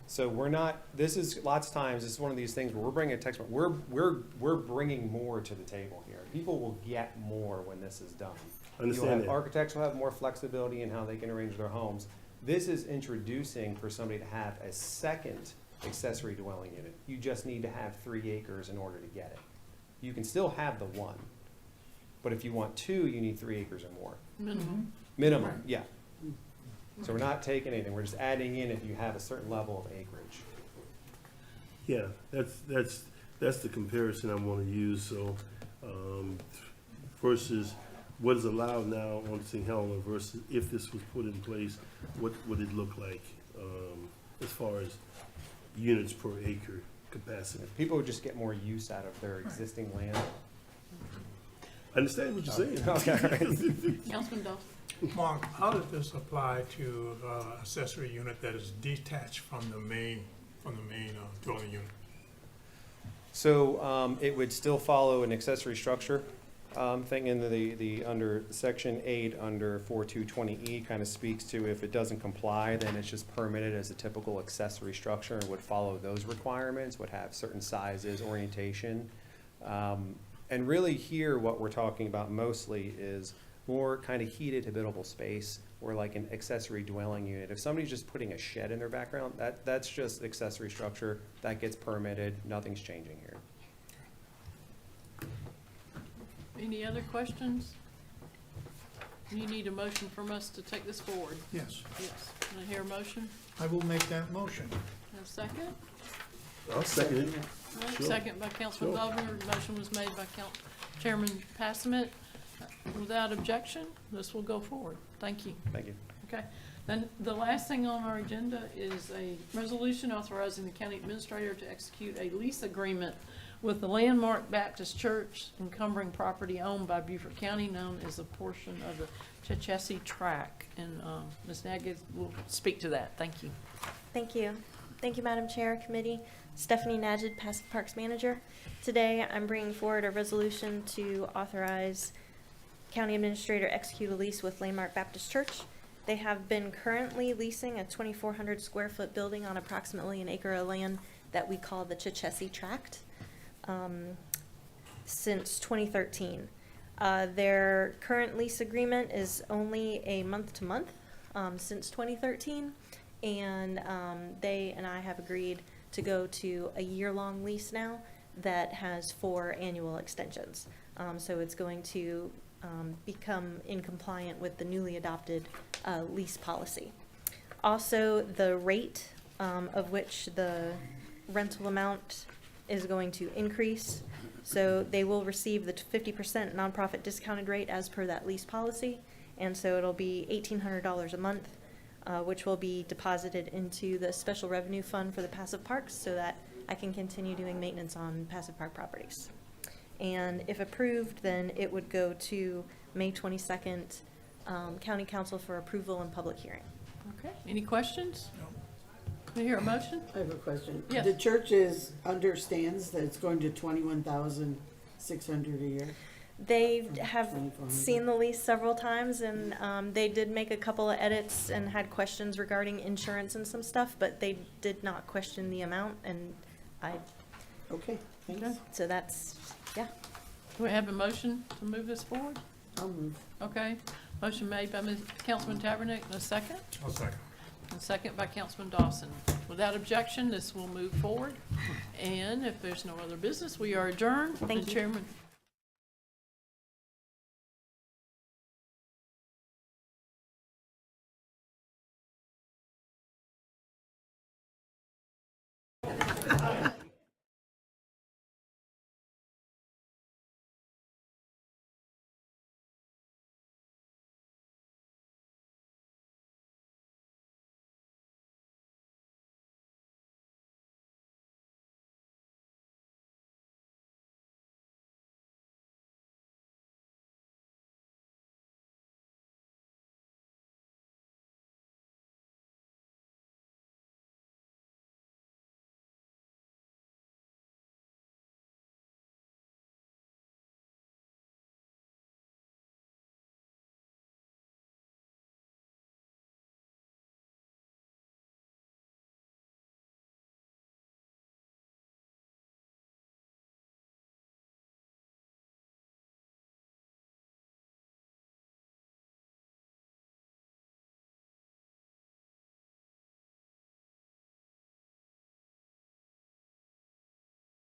So we're not, this is, lots of times, this is one of these things where we're bringing a text, we're bringing more to the table here. People will get more when this is done. Understand that. Architects will have more flexibility in how they can arrange their homes. This is introducing for somebody to have a second accessory dwelling unit. You just need to have 3 acres in order to get it. You can still have the 1, but if you want 2, you need 3 acres or more. Minimum, yeah. So we're not taking anything, we're just adding in if you have a certain level of acreage. Yeah, that's the comparison I want to use. So versus what is allowed now on St. Helena versus if this was put in place, what would it look like as far as units per acre capacity? People would just get more use out of their existing land. I understand what you're saying. Okay. Councilman Dawson? Mark, how does this apply to accessory unit that is detached from the main dwelling unit? So it would still follow an accessory structure thing in the under section 8 under 4220E kind of speaks to if it doesn't comply, then it's just permitted as a typical accessory structure and would follow those requirements, would have certain sizes, orientation. And really here what we're talking about mostly is more kind of heated habitable space or like an accessory dwelling unit. If somebody's just putting a shed in their background, that's just accessory structure, that gets permitted, nothing's changing here. Any other questions? You need a motion from us to take this forward. Yes, Yes. Can I hear a motion? I will make that motion. A second? I'll second it. All right, Sure. second by Councilman Sure. Glover. The motion was made by Chairman Passmore. Without objection, this will go forward. Thank you. Thank you. Okay. Then the last thing on our agenda is a resolution authorizing the county administrator to execute a lease agreement with the Landmark Baptist Church encumbering property owned by Beaufort County known as a portion of the Chechessie Track. And Ms. Nagy will speak to that. Thank you. Thank you. Thank you, Madam Chair, Committee. Stephanie Najid, Passive Parks Manager. Today, I'm bringing forward a resolution to authorize County Administrator execute a lease with Landmark Baptist Church. They have been currently leasing a 2,400 square foot building on approximately an acre of land that we call the Chechessie Tract since 2013. Their current lease agreement is only a month-to-month since 2013. And they and I have agreed to go to a year-long lease now that has 4 annual extensions. So it's going to become in compliant with the newly adopted lease policy. Also, the rate of which the rental amount is going to increase. So they will receive the 50% nonprofit discounted rate as per that lease policy. And so it'll be $1,800 a month, which will be deposited into the special revenue fund for the passive parks so that I can continue doing maintenance on passive park properties. And if approved, then it would go to May 22nd, County Council for approval and public hearing. Okay, any questions? No. Can I hear a motion? I have a question. Yes. The church understands that it's going to 21,600 a year. They have 2,400. seen the lease several times, and they did make a couple of edits and had questions regarding insurance and some stuff, but they did not question the amount, and Okay, thanks. so that's, yeah. Do we have a motion to move this forward? I'll move. Okay, motion made by Councilman Tabernick, and a second? I'll second. And second by Councilman Dawson. Without objection, this will move forward. And if there's no other business, we are adjourned. Thank The you. chairman